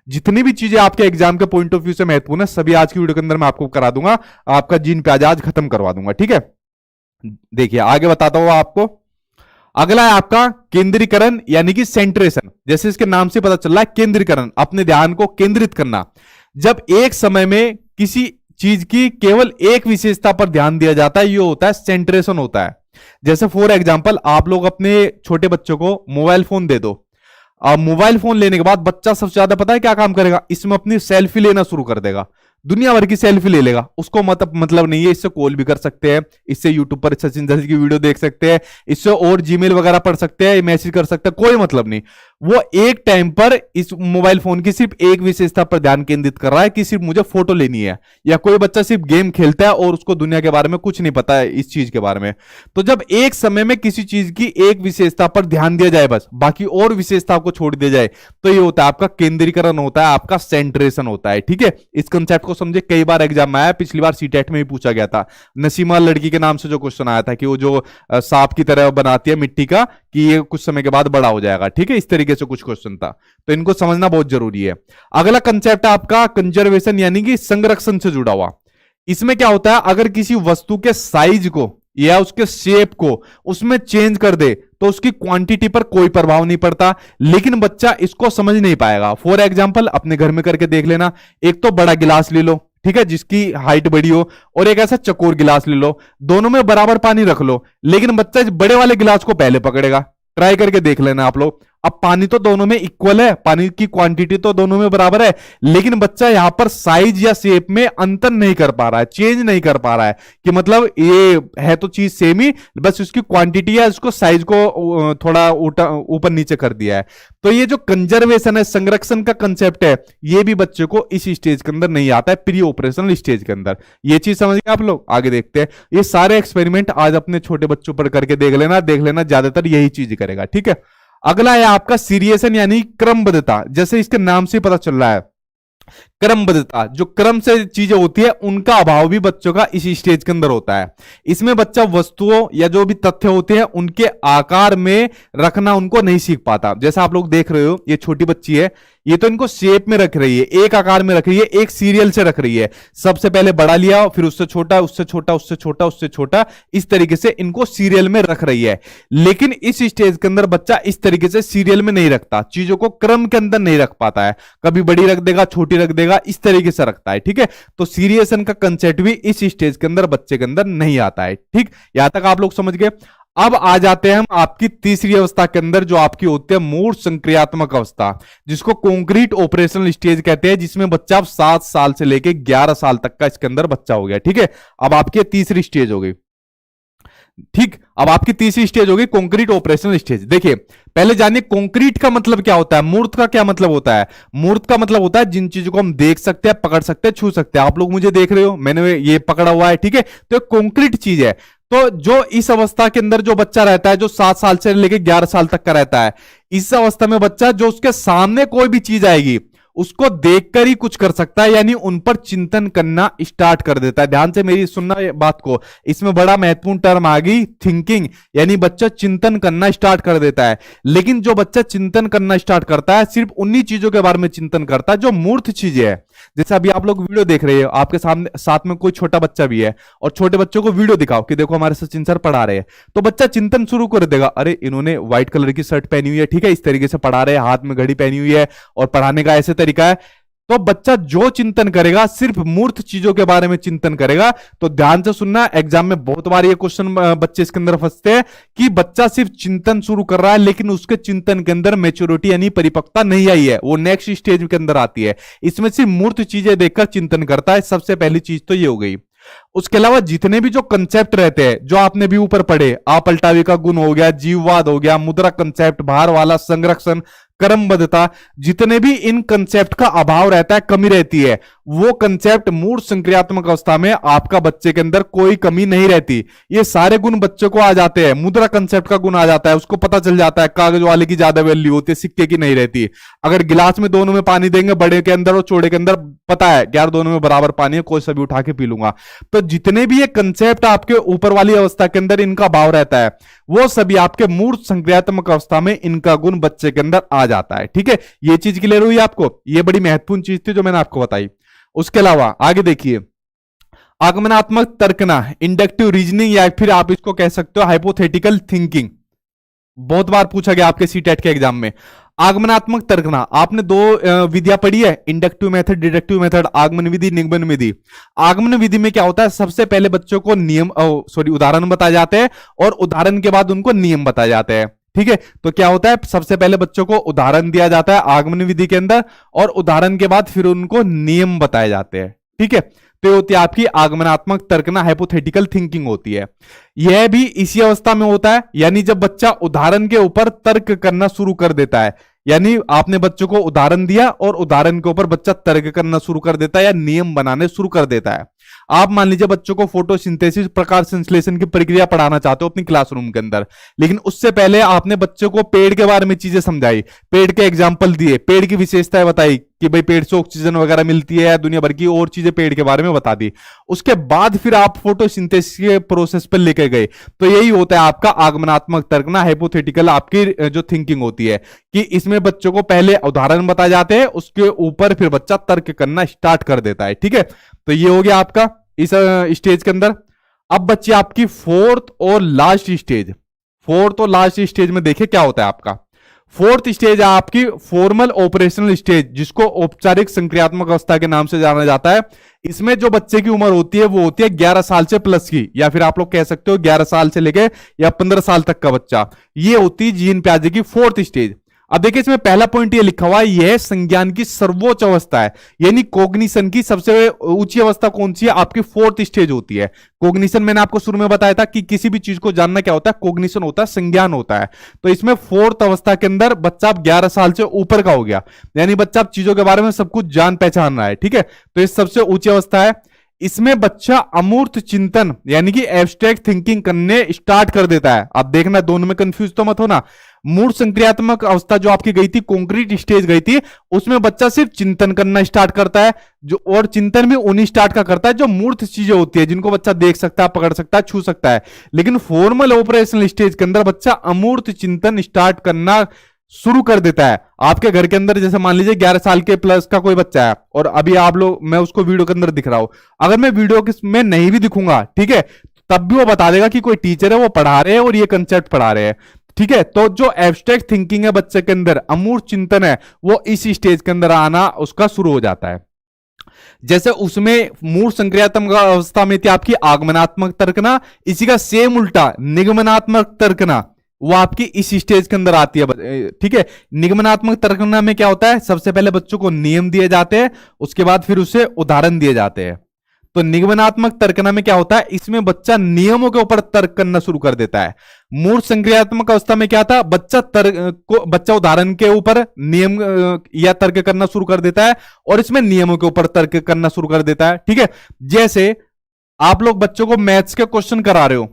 जितनी भी चीजें आपके एग्जाम के पॉइंट ऑफ व्यू से महत्वपूर्ण है, सभी आज की वीडियो के अंदर मैं आपको करा दूंगा, आपका जीन प्याज आज खत्म करवा दूंगा, ठीक है। देखिए आगे बताता हूं आपको। अगला है आपका केंद्रीकरण यानी कि सेंट्रेशन। जैसे इसके नाम से पता चल रहा है, केंद्रीकरण, अपने ध्यान को केंद्रित करना। जब एक समय में किसी चीज की केवल एक विशेषता पर ध्यान दिया जाता है, ये होता है सेंट्रेशन होता है। जैसे फॉर एग्जांपल आप लोग अपने छोटे बच्चों को मोबाइल फोन दे दो, अब मोबाइल फोन लेने के बाद बच्चा सबसे ज्यादा पता है क्या काम करेगा, इसमें अपनी सेल्फी लेना शुरू कर देगा, दुनिया भर की सेल्फी ले लेगा। उसको मतलब नहीं है, इससे कॉल भी कर सकते हैं, इससे यूट्यूब पर सचिन दर्जी की वीडियो देख सकते हैं, इससे और जीमेल वगैरह पढ़ सकते हैं, मैसेज कर सकते हैं, कोई मतलब नहीं। वो एक टाइम पर इस मोबाइल फोन की सिर्फ एक विशेषता पर ध्यान केंद्रित कर रहा है कि सिर्फ मुझे फोटो लेनी है। या कोई बच्चा सिर्फ गेम खेलता है और उसको दुनिया के बारे में कुछ नहीं पता है, इस चीज के बारे में। तो जब एक समय में किसी चीज की एक विशेषता पर ध्यान दिया जाए, बस बाकी और विशेषता को छोड़ दिया जाए, तो ये होता है आपका केंद्रीकरण, होता है आपका सेंट्रेशन होता है, ठीक है। इस कंसेप्ट को समझे, कई बार एग्जाम में आया, पिछली बार सीटेट में भी पूछा गया था। नसीमा लड़की के नाम से जो क्वेश्चन आया था कि वो जो सांप की तरह बनाती है मिट्टी का, कि ये कुछ समय के बाद बड़ा हो जाएगा, ठीक है, इस तरीके से कुछ क्वेश्चन था। तो इनको समझना बहुत जरूरी है। अगला कंसेप्ट है आपका कंजर्वेशन यानी कि संरक्षण से जुड़ा हुआ। इसमें क्या होता है, अगर किसी वस्तु के साइज को या उसके शेप को उसमें चेंज कर दे तो उसकी क्वांटिटी पर कोई प्रभाव नहीं पड़ता, लेकिन बच्चा इसको समझ नहीं पाएगा। फॉर एग्जांपल अपने घर में करके देख लेना, एक तो बड़ा गिलास ले लो, ठीक है, जिसकी हाइट बड़ी हो, और एक ऐसा चकोर गिलास ले लो, दोनों में बराबर पानी रख लो, लेकिन बच्चा इस बड़े वाले गिलास को पहले पकड़ेगा। ट्राई करके देख लेना आप लोग। अब पानी तो दोनों में इक्वल है, पानी की क्वांटिटी तो दोनों में बराबर है, लेकिन बच्चा यहां पर साइज या शेप में अंतर नहीं कर पा रहा है, चेंज नहीं कर पा रहा है, कि मतलब ये है तो चीज सेम ही, बस उसकी क्वांटिटी है, उसको साइज को थोड़ा ऊपर नीचे कर दिया है। तो ये जो कंजर्वेशन है, संरक्षण का कंसेप्ट है, ये भी बच्चे को इस स्टेज के अंदर नहीं आता है, प्री ऑपरेशनल स्टेज के अंदर। ये चीज समझ गए आप लोग? आगे देखते हैं। ये सारे एक्सपेरिमेंट आज अपने छोटे बच्चों पर करके देख लेना, ज्यादातर यही चीज करेगा, ठीक है। अगला है आपका सीरियसन यानी क्रमबद्धता। जैसे इसके नाम से पता चल रहा है, क्रमबद्धता, जो क्रम से चीजें होती है उनका अभाव भी बच्चों का इसी स्टेज के अंदर होता है। इसमें बच्चा वस्तुओं या जो भी तथ्य होते हैं उनके आकार में रखना उनको नहीं सीख पाता। जैसा आप लोग देख रहे हो, ये छोटी बच्ची है, ये तो इनको शेप में रख रही है, एक आकार में रख रही है, एक सीरियल से रख रही है। सबसे पहले बड़ा लिया, फिर उससे छोटा, उससे छोटा, उससे छोटा, उससे छोटा, इस तरीके से इनको सीरियल में रख रही है। लेकिन इस स्टेज के अंदर बच्चा इस तरीके से सीरियल में नहीं रखता, चीजों को क्रम के अंदर नहीं रख पाता है, कभी बड़ी रख देगा, छोटी रख देगा, इस तरीके से रखता है, ठीक है। तो सीरियसन का कंसेप्ट भी इस स्टेज के अंदर बच्चे के अंदर नहीं आता है, ठीक। यहां तक आप लोग समझ गए। अब आ जाते हैं हम आपकी तीसरी अवस्था के अंदर, जो आपकी होती है मूर्त संक्रियात्मक अवस्था, जिसको कॉन्क्रीट ऑपरेशनल स्टेज कहते हैं, जिसमें बच्चा 7 साल से लेके 11 साल तक का इसके अंदर बच्चा हो गया, ठीक है। अब आपकी तीसरी स्टेज हो गई, ठीक। अब आपकी तीसरी स्टेज होगी कॉन्क्रीट ऑपरेशनल स्टेज। देखिए पहले जानिए कॉन्क्रीट का मतलब क्या होता है, मूर्त का क्या मतलब होता है। मूर्त का मतलब होता है जिन चीजों को हम देख सकते हैं, पकड़ सकते हैं, छू सकते हैं। आप लोग मुझे देख रहे हो, मैंने ये पकड़ा हुआ है, ठीक है, तो एक कॉन्क्रीट चीज है। तो जो इस अवस्था के अंदर जो बच्चा रहता है, जो 7 साल से लेकर 11 साल तक का रहता है, इस अवस्था में बच्चा जो उसके सामने कोई भी चीज आएगी उसको देखकर ही कुछ कर सकता है, यानी उन पर चिंतन करना स्टार्ट कर देता है। ध्यान से मेरी सुनना बात को, इसमें बड़ा महत्वपूर्ण टर्म आ गई थिंकिंग, यानी बच्चा चिंतन करना स्टार्ट कर देता है। लेकिन जो बच्चा चिंतन करना स्टार्ट करता है सिर्फ उन्हीं चीजों के बारे में चिंतन करता है जो मूर्त चीजें है। जैसे अभी आप लोग वीडियो देख रहे हो, आपके सामने साथ में कोई छोटा बच्चा भी है और छोटे बच्चों को वीडियो दिखाओ कि देखो हमारे सचिन सर पढ़ा रहे हैं, तो बच्चा चिंतन शुरू कर देगा, अरे इन्होंने व्हाइट कलर की शर्ट पहनी हुई है, ठीक है, इस तरीके से पढ़ा रहे हैं, हाथ में घड़ी पहनी हुई है और पढ़ाने का ऐसे तरीका है। तो बच्चा जो चिंतन करेगा सिर्फ मूर्त चीजों के बारे में चिंतन करेगा। तो ध्यान से सुनना, एग्जाम में बहुत बार ये क्वेश्चन बच्चे इसके अंदर फंसते हैं कि बच्चा सिर्फ चिंतन शुरू कर रहा है लेकिन उसके चिंतन के अंदर मैच्योरिटी यानी परिपक्वता नहीं आई है, वो नेक्स्ट स्टेज के अंदर आती है। इसमें सिर्फ मूर्त चीजें देखकर चिंतन करता है। सबसे पहली चीज तो ये हो गई। उसके अलावा जितने भी जो कंसेप्ट रहते हैं जो आपने भी ऊपर पढ़े, आपलटावी का गुण हो गया, जीववाद हो गया, मुद्रा कंसेप्ट, भार वाला संरक्षण, क्रमबद्धता, जितने भी इन कंसेप्ट का अभाव रहता है, कमी रहती है, वो कंसेप्ट मूर्त संक्रियात्मक अवस्था में आपका बच्चे के अंदर कोई कमी नहीं रहती। ये सारे गुण बच्चे को आ जाते हैं। मुद्रा कंसेप्ट का गुण आ जाता है, उसको पता चल जाता है कागज वाले की ज्यादा वैल्यू होती है, सिक्के की नहीं रहती। अगर गिलास में दोनों में पानी देंगे, बड़े के अंदर और छोटे के अंदर, पता है यार दोनों में बराबर पानी है, कोई सा भी उठा के पी लूंगा। तो जितने भी ये कंसेप्ट आपके ऊपर वाली अवस्था के अंदर इनका भाव रहता है, वो सभी आपके मूर्त संक्रियात्मक अवस्था में इनका गुण बच्चे के अंदर आ जाता है। ठीक है, ये चीज क्लियर हुई आपको? ये बड़ी महत्वपूर्ण चीज थी जो मैंने आपको बताई। उसके अलावा आगे देखिए, आगमनात्मक तर्कना, इंडक्टिव रीजनिंग, या फिर आप इसको कह सकते हो हाइपोथेटिकल थिंकिंग। बहुत बार पूछा गया आपके सीटेट के एग्जाम में। आगमनात्मक तर्कना, आपने दो विधियां पढ़ी है, इंडक्टिव मेथड, डिडक्टिव मेथड, आगमन विधि, निगमन विधि। आगमन विधि में क्या होता है, सबसे पहले बच्चों को उदाहरण बताए जाते हैं और उदाहरण के बाद उनको नियम बताए जाते हैं। ठीक है, तो क्या होता है, सबसे पहले बच्चों को उदाहरण दिया जाता है आगमन विधि के अंदर और उदाहरण के बाद फिर उनको नियम बताए जाते हैं। ठीक है, तो ये होती है आपकी आगमनात्मक तर्कना, हाइपोथेटिकल थिंकिंग होती है। यह भी इसी अवस्था में होता है, यानी जब बच्चा उदाहरण के ऊपर तर्क करना शुरू कर देता है, यानी आपने बच्चों को उदाहरण दिया और उदाहरण के ऊपर बच्चा तर्क करना शुरू कर देता है या नियम बनाने शुरू कर देता है। आप मान लीजिए बच्चों को फोटोसिंथेसिस, प्रकाश संश्लेषण की प्रक्रिया पढ़ाना चाहते हो अपनी क्लासरूम के अंदर, लेकिन उससे पहले आपने बच्चों को पेड़ के बारे में चीजें समझाई, पेड़ के एग्जाम्पल दिए, पेड़ की विशेषताएं बताई कि भाई पेड़ से ऑक्सीजन वगैरह मिलती है, दुनिया भर की और चीजें पेड़ के बारे में बता दी। उसके बाद फिर आप फोटोसिंथेसिस के प्रोसेस पर लेके गए, तो यही होता है आपका आगमनात्मक तर्कना, हाइपोथेटिकल आपकी जो थिंकिंग होती है कि इसमें बच्चों को पहले उदाहरण बताए जाते हैं, उसके ऊपर फिर बच्चा तर्क करना स्टार्ट कर देता है। ठीक है, तो ये हो गया आपका इस स्टेज के अंदर। अब बच्चे आपकी फोर्थ और लास्ट स्टेज में देखिए क्या होता है आपका। फोर्थ स्टेज है आपकी फॉर्मल ऑपरेशनल स्टेज, जिसको औपचारिक संक्रियात्मक अवस्था के नाम से जाना जाता है। इसमें जो बच्चे की उम्र होती है वो होती है 11 साल से प्लस की, या फिर आप लोग कह सकते हो 11 साल से लेके या 15 साल तक का बच्चा। ये होती है जीन प्याजे की फोर्थ स्टेज। अब देखिए इसमें पहला पॉइंट ये लिखा हुआ है, यह संज्ञान की सर्वोच्च अवस्था है, यानी कॉग्निशन की सबसे ऊंची अवस्था कौन सी है, आपकी फोर्थ स्टेज होती है। कॉग्निशन मैंने आपको शुरू में बताया था कि किसी भी चीज को जानना क्या होता है, कॉग्निशन होता है, संज्ञान होता है। तो इसमें फोर्थ अवस्था के अंदर बच्चा 11 साल से ऊपर का हो गया, यानी बच्चा चीजों के बारे में सब कुछ जान पहचान रहा है। ठीक है, तो ये सबसे ऊंची अवस्था है। इसमें बच्चा अमूर्त चिंतन यानी कि एब्स्ट्रैक्ट थिंकिंग करने स्टार्ट कर देता है। अब देखना, दोनों में कंफ्यूज तो मत होना। मूर्त संक्रियात्मक अवस्था जो आपकी गई थी, कॉन्क्रीट स्टेज गई थी, उसमें बच्चा सिर्फ चिंतन करना स्टार्ट करता है, जो और चिंतन भी उन्हीं स्टार्ट का करता है जो मूर्त चीजें होती है, जिनको बच्चा देख सकता है, पकड़ सकता है, छू सकता है। लेकिन फॉर्मल ऑपरेशनल स्टेज के अंदर बच्चा अमूर्त चिंतन स्टार्ट करना शुरू कर देता है। आपके घर के अंदर जैसे मान लीजिए 11 साल के प्लस का कोई बच्चा है और अभी आप लोग, मैं उसको वीडियो के अंदर दिख रहा हूं, अगर मैं वीडियो में नहीं भी दिखूंगा, ठीक है, तब भी वो बता देगा कि कोई टीचर है, वो पढ़ा रहे हैं और ये कंसेप्ट पढ़ा रहे हैं। ठीक है, तो जो एब्स्ट्रैक्ट थिंकिंग है बच्चे के अंदर, अमूर्त चिंतन है, वो इसी स्टेज के अंदर आना उसका शुरू हो जाता है। जैसे उसमें मूर्त संक्रियात्मक अवस्था में थी आपकी आगमनात्मक तर्कना, इसी का सेम उल्टा निगमनात्मक तर्कना, वो आपकी इस स्टेज के अंदर आती है। ठीक है, निगमनात्मक तर्कना में क्या होता है, सबसे पहले बच्चों को नियम दिए जाते हैं, उसके बाद फिर उसे उदाहरण दिए जाते हैं। तो निगमनात्मक तर्कना में क्या होता है, इसमें बच्चा नियमों के ऊपर तर्क करना शुरू कर देता है। मूर्त संक्रियात्मक अवस्था में क्या था, बच्चा उदाहरण के ऊपर नियम या तर्क करना शुरू कर देता है और इसमें नियमों के ऊपर तर्क करना शुरू कर देता है। ठीक है, जैसे आप लोग बच्चों को मैथ्स के क्वेश्चन करा रहे हो,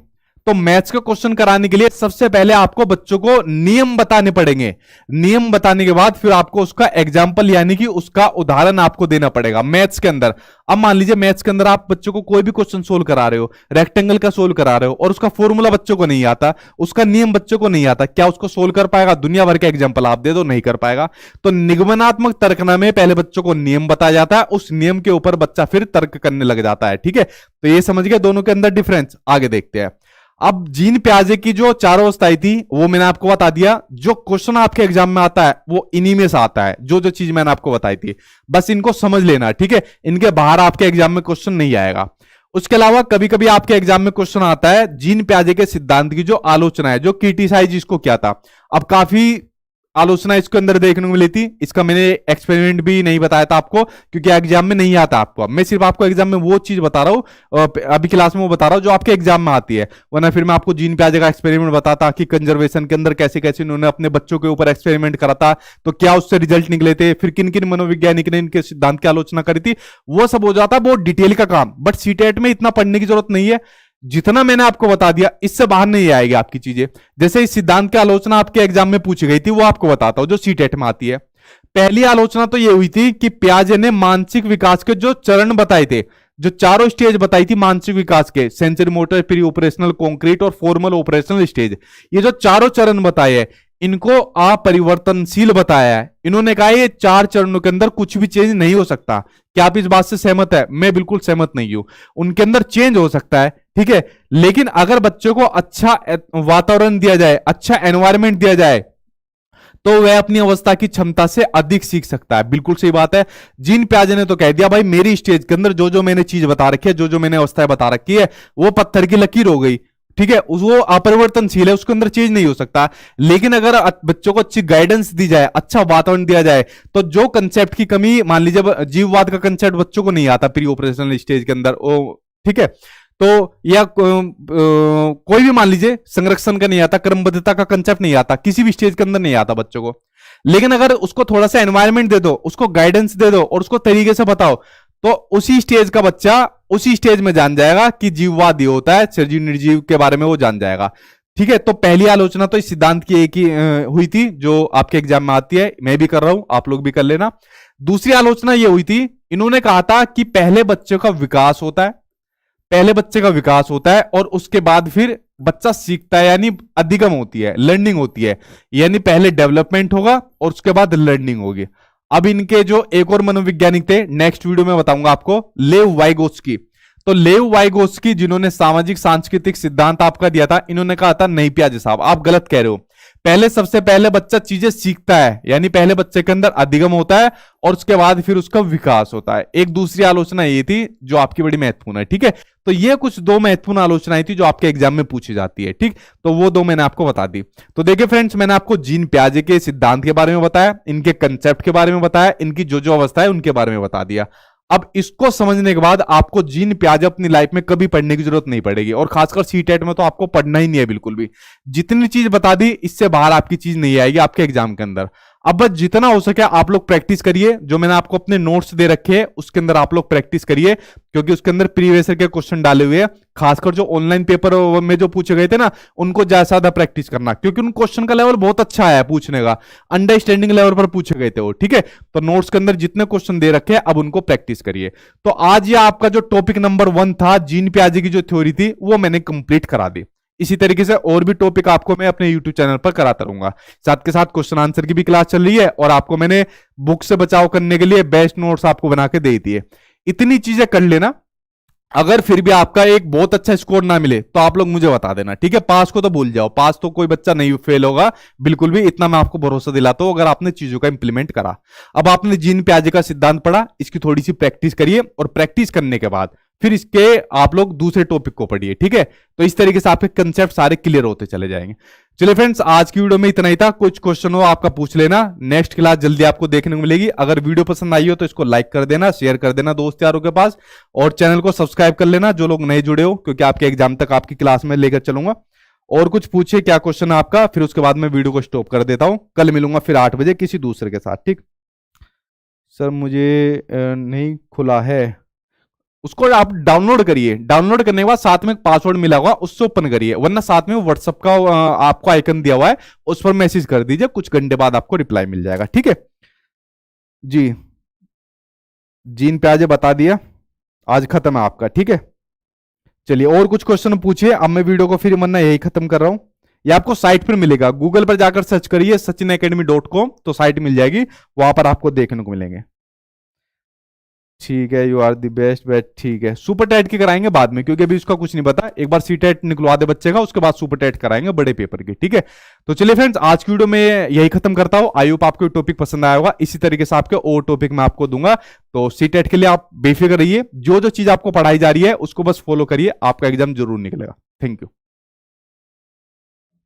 तो मैथ्स के क्वेश्चन कराने के लिए सबसे पहले आपको बच्चों को नियम बताने पड़ेंगे। नियम बताने के बाद फिर आपको उसका एग्जाम्पल यानी कि उसका उदाहरण आपको देना पड़ेगा मैथ्स के अंदर। अब मान लीजिए मैथ्स के अंदर आप बच्चों को कोई भी क्वेश्चन सोल्व करा रहे हो, रेक्टेंगल का सोल्व करा रहे हो और उसका फॉर्मूला बच्चों को नहीं आता, उसका नियम बच्चों को नहीं आता, क्या उसको सोल्व कर पाएगा? दुनिया भर के एग्जाम्पल आप दे दो, नहीं कर पाएगा। तो निगमनात्मक तर्कना में पहले बच्चों को नियम बताया जाता है, उस नियम के ऊपर बच्चा फिर तर्क करने लग जाता है। ठीक है, तो ये समझ गए दोनों के अंदर डिफरेंस। आगे देखते हैं। अब जीन प्याजे की जो चारों अवस्थाएं थी वो मैंने आपको बता दिया। जो क्वेश्चन आपके एग्जाम में आता है वो इन्हीं में से आता है, जो जो चीज मैंने आपको बताई थी, बस इनको समझ लेना। ठीक है, इनके बाहर आपके एग्जाम में क्वेश्चन नहीं आएगा। उसके अलावा कभी कभी आपके एग्जाम में क्वेश्चन आता है जीन प्याजे के सिद्धांत की जो आलोचना है, जो क्रिटिसाइज इसको किया था। अब काफी आलोचना इसके अंदर देखने को मिली थी, इसका मैंने एक्सपेरिमेंट भी नहीं बताया था आपको, क्योंकि एग्जाम में नहीं आता आपको। मैं सिर्फ आपको एग्जाम में वो चीज बता रहा हूं, अभी क्लास में वो बता रहा हूं जो आपके एग्जाम में आती है, वरना फिर मैं आपको जीन प्याजे का एक्सपेरिमेंट बताता कि कंजर्वेशन के अंदर कैसे कैसे उन्होंने अपने बच्चों के ऊपर एक्सपेरिमेंट करा था, तो क्या उससे रिजल्ट निकले थे, फिर किन किन मनोवैज्ञानिक ने इनके सिद्धांत की आलोचना करी थी, वो सब हो जाता है बहुत डिटेल का काम। बट सीटेट में इतना पढ़ने की जरूरत नहीं है, जितना मैंने आपको बता दिया इससे बाहर नहीं आएगी आपकी चीजें। जैसे इस सिद्धांत की आलोचना आपके एग्जाम में पूछी गई थी, वो आपको बताता हूं जो सीटेट में आती है। पहली आलोचना तो ये हुई थी कि प्याजे ने मानसिक विकास के जो चरण बताए थे, जो चारों स्टेज बताई थी मानसिक विकास के, sensory motor, pre operational, concrete और फॉर्मल ऑपरेशनल स्टेज, ये जो चारों चरण बताए हैं इनको अपरिवर्तनशील बताया है। इन्होंने कहा ये चार चरणों के अंदर कुछ भी चेंज नहीं हो सकता। क्या आप इस बात से सहमत है? मैं बिल्कुल सहमत नहीं हूं। उनके अंदर चेंज हो सकता है, ठीक है, लेकिन अगर बच्चों को अच्छा वातावरण दिया जाए, अच्छा एनवायरमेंट दिया जाए, तो वह अपनी अवस्था की क्षमता से अधिक सीख सकता है। बिल्कुल सही बात है। जीन प्याजे ने तो कह दिया भाई मेरी स्टेज के अंदर जो जो मैंने चीज बता रखी है, जो जो मैंने अवस्थाएं बता रखी है, वो पत्थर की लकीर हो गई। ठीक है, वो अपरिवर्तनशील है, उसके अंदर चेंज नहीं हो सकता। लेकिन अगर बच्चों को अच्छी गाइडेंस दी जाए, अच्छा वातावरण दिया जाए, तो जो कंसेप्ट की कमी, मान लीजिए जीववाद का कंसेप्ट बच्चों को नहीं आता प्री ऑपरेशनल स्टेज के अंदर, ठीक है, तो या कोई भी मान लीजिए संरक्षण का नहीं आता, क्रमबद्धता का कंसेप्ट नहीं आता, किसी भी स्टेज के अंदर नहीं आता बच्चों को। लेकिन अगर उसको थोड़ा सा एनवायरमेंट दे दो, उसको गाइडेंस दे दो और उसको तरीके से बताओ, तो उसी स्टेज का बच्चा उसी स्टेज में जान जाएगा कि जीववाद ये होता है, सजीव निर्जीव के बारे में वो जान जाएगा। ठीक है, तो पहली आलोचना तो इस सिद्धांत की एक ही हुई थी जो आपके एग्जाम में आती है, मैं भी कर रहा हूं, आप लोग भी कर लेना। दूसरी आलोचना ये हुई थी, इन्होंने कहा था कि पहले बच्चे का विकास होता है, पहले बच्चे का विकास होता है और उसके बाद फिर बच्चा सीखता है, यानी अधिगम होती है, लर्निंग होती है, यानी पहले डेवलपमेंट होगा और उसके बाद लर्निंग होगी। अब इनके जो एक और मनोवैज्ञानिक थे, नेक्स्ट वीडियो में बताऊंगा आपको, लेव वाइगोत्स्की। तो लेव वाइगोत्स्की जिन्होंने सामाजिक सांस्कृतिक सिद्धांत आपका दिया था, इन्होंने कहा था नहीं प्याजे साहब आप गलत कह रहे हो, पहले सबसे पहले बच्चा चीजें सीखता है, यानी पहले बच्चे के अंदर अधिगम होता है और उसके बाद फिर उसका विकास होता है। एक दूसरी आलोचना ये थी जो आपकी बड़ी महत्वपूर्ण है। ठीक है, तो ये कुछ दो महत्वपूर्ण आलोचनाएं थी जो आपके एग्जाम में पूछी जाती है। ठीक, तो वो दो मैंने आपको बता दी। तो देखिए फ्रेंड्स, मैंने आपको जीन प्याजे के सिद्धांत के बारे में बताया, इनके कंसेप्ट के बारे में बताया, इनकी जो जो अवस्था है उनके बारे में बता दिया। अब इसको समझने के बाद आपको जीन प्याजे अपनी लाइफ में कभी पढ़ने की जरूरत नहीं पड़ेगी, और खासकर सीटेट में तो आपको पढ़ना ही नहीं है बिल्कुल भी। जितनी चीज बता दी इससे बाहर आपकी चीज नहीं आएगी आपके एग्जाम के अंदर। अब बस जितना हो सके आप लोग प्रैक्टिस करिए, जो मैंने आपको अपने नोट्स दे रखे हैं उसके अंदर आप लोग प्रैक्टिस करिए, क्योंकि उसके अंदर प्रीवियस ईयर के क्वेश्चन डाले हुए हैं। खासकर जो ऑनलाइन पेपर में जो पूछे गए थे ना, उनको ज्यादा प्रैक्टिस करना, क्योंकि उन क्वेश्चन का लेवल बहुत अच्छा है पूछने का, अंडरस्टैंडिंग लेवल पर पूछे गए थे वो। ठीक है, तो नोट्स के अंदर जितने क्वेश्चन दे रखे हैं अब उनको प्रैक्टिस करिए। तो आज ये आपका जो टॉपिक नंबर 1 था, जीन प्याजे की जो थ्योरी थी, वो मैंने कंप्लीट करा दी। इसी तरीके से और भी टॉपिक आपको मैं अपने YouTube चैनल पर कराता रहूंगा। साथ के साथ क्वेश्चन आंसर की भी क्लास चल रही है, और आपको मैंने बुक से बचाव करने के लिए बेस्ट नोट्स आपको बना के दे दिए। इतनी चीजें कर लेना। अगर फिर भी आपका एक बहुत अच्छा स्कोर ना मिले तो आप लोग मुझे बता देना। ठीक है, पास को तो भूल जाओ, पास तो कोई बच्चा नहीं फेल होगा बिल्कुल भी, इतना मैं आपको भरोसा दिलाता हूं अगर आपने चीजों का इंप्लीमेंट करा। अब आपने जीन प्याजे का सिद्धांत पढ़ा, इसकी थोड़ी सी प्रैक्टिस करिए, और प्रैक्टिस करने के बाद फिर इसके आप लोग दूसरे टॉपिक को पढ़िए। ठीक है, तो इस तरीके से आपके कंसेप्ट सारे क्लियर होते चले जाएंगे। चलिए फ्रेंड्स, आज की वीडियो में इतना ही था। कुछ क्वेश्चन हो आपका पूछ लेना, नेक्स्ट क्लास जल्दी आपको देखने को मिलेगी। अगर वीडियो पसंद आई हो तो इसको लाइक कर देना, शेयर कर देना दोस्त यारों के पास, और चैनल को सब्सक्राइब कर लेना जो लोग नए जुड़े हो, क्योंकि आपके एग्जाम तक आपकी क्लास में लेकर चलूंगा। और कुछ पूछिए क्या क्वेश्चन है आपका, फिर उसके बाद मैं वीडियो को स्टॉप कर देता हूं। कल मिलूंगा फिर 8 बजे किसी दूसरे के साथ। ठीक सर, मुझे नहीं खुला है, उसको आप डाउनलोड करिए, डाउनलोड करने के बाद साथ में एक पासवर्ड मिला हुआ उससे ओपन करिए, वरना साथ में व्हाट्सएप का आपको आइकन दिया हुआ है, उस पर मैसेज कर दीजिए, कुछ घंटे बाद आपको रिप्लाई मिल जाएगा। ठीक है जी, जीन प्याजे बता दिया, आज खत्म है आपका। ठीक है, चलिए और कुछ क्वेश्चन पूछिए, अब मैं वीडियो को फिर मरना यही खत्म कर रहा हूं। ये आपको साइट पर मिलेगा, गूगल पर जाकर सर्च करिए sachinacademy.com, तो साइट मिल जाएगी, वहां पर आपको देखने को मिलेंगे। ठीक है, you are the best bet. ठीक है, सुपर टेट की कराएंगे बाद में, क्योंकि अभी उसका कुछ नहीं पता, एक बार सी टेट निकलवा दे बच्चे का, उसके बाद सुपर टेट कराएंगे बड़े पेपर की। ठीक है, तो चलिए फ्रेंड्स, आज की वीडियो में यही खत्म करता हूं। आई होप आपको टॉपिक पसंद आया होगा, इसी तरीके से आपके और टॉपिक मैं आपको दूंगा। तो सी टेट के लिए आप बेफिक्र रहिए, जो जो चीज आपको पढ़ाई जा रही है उसको बस फॉलो करिए, आपका एग्जाम जरूर निकलेगा। Thank you.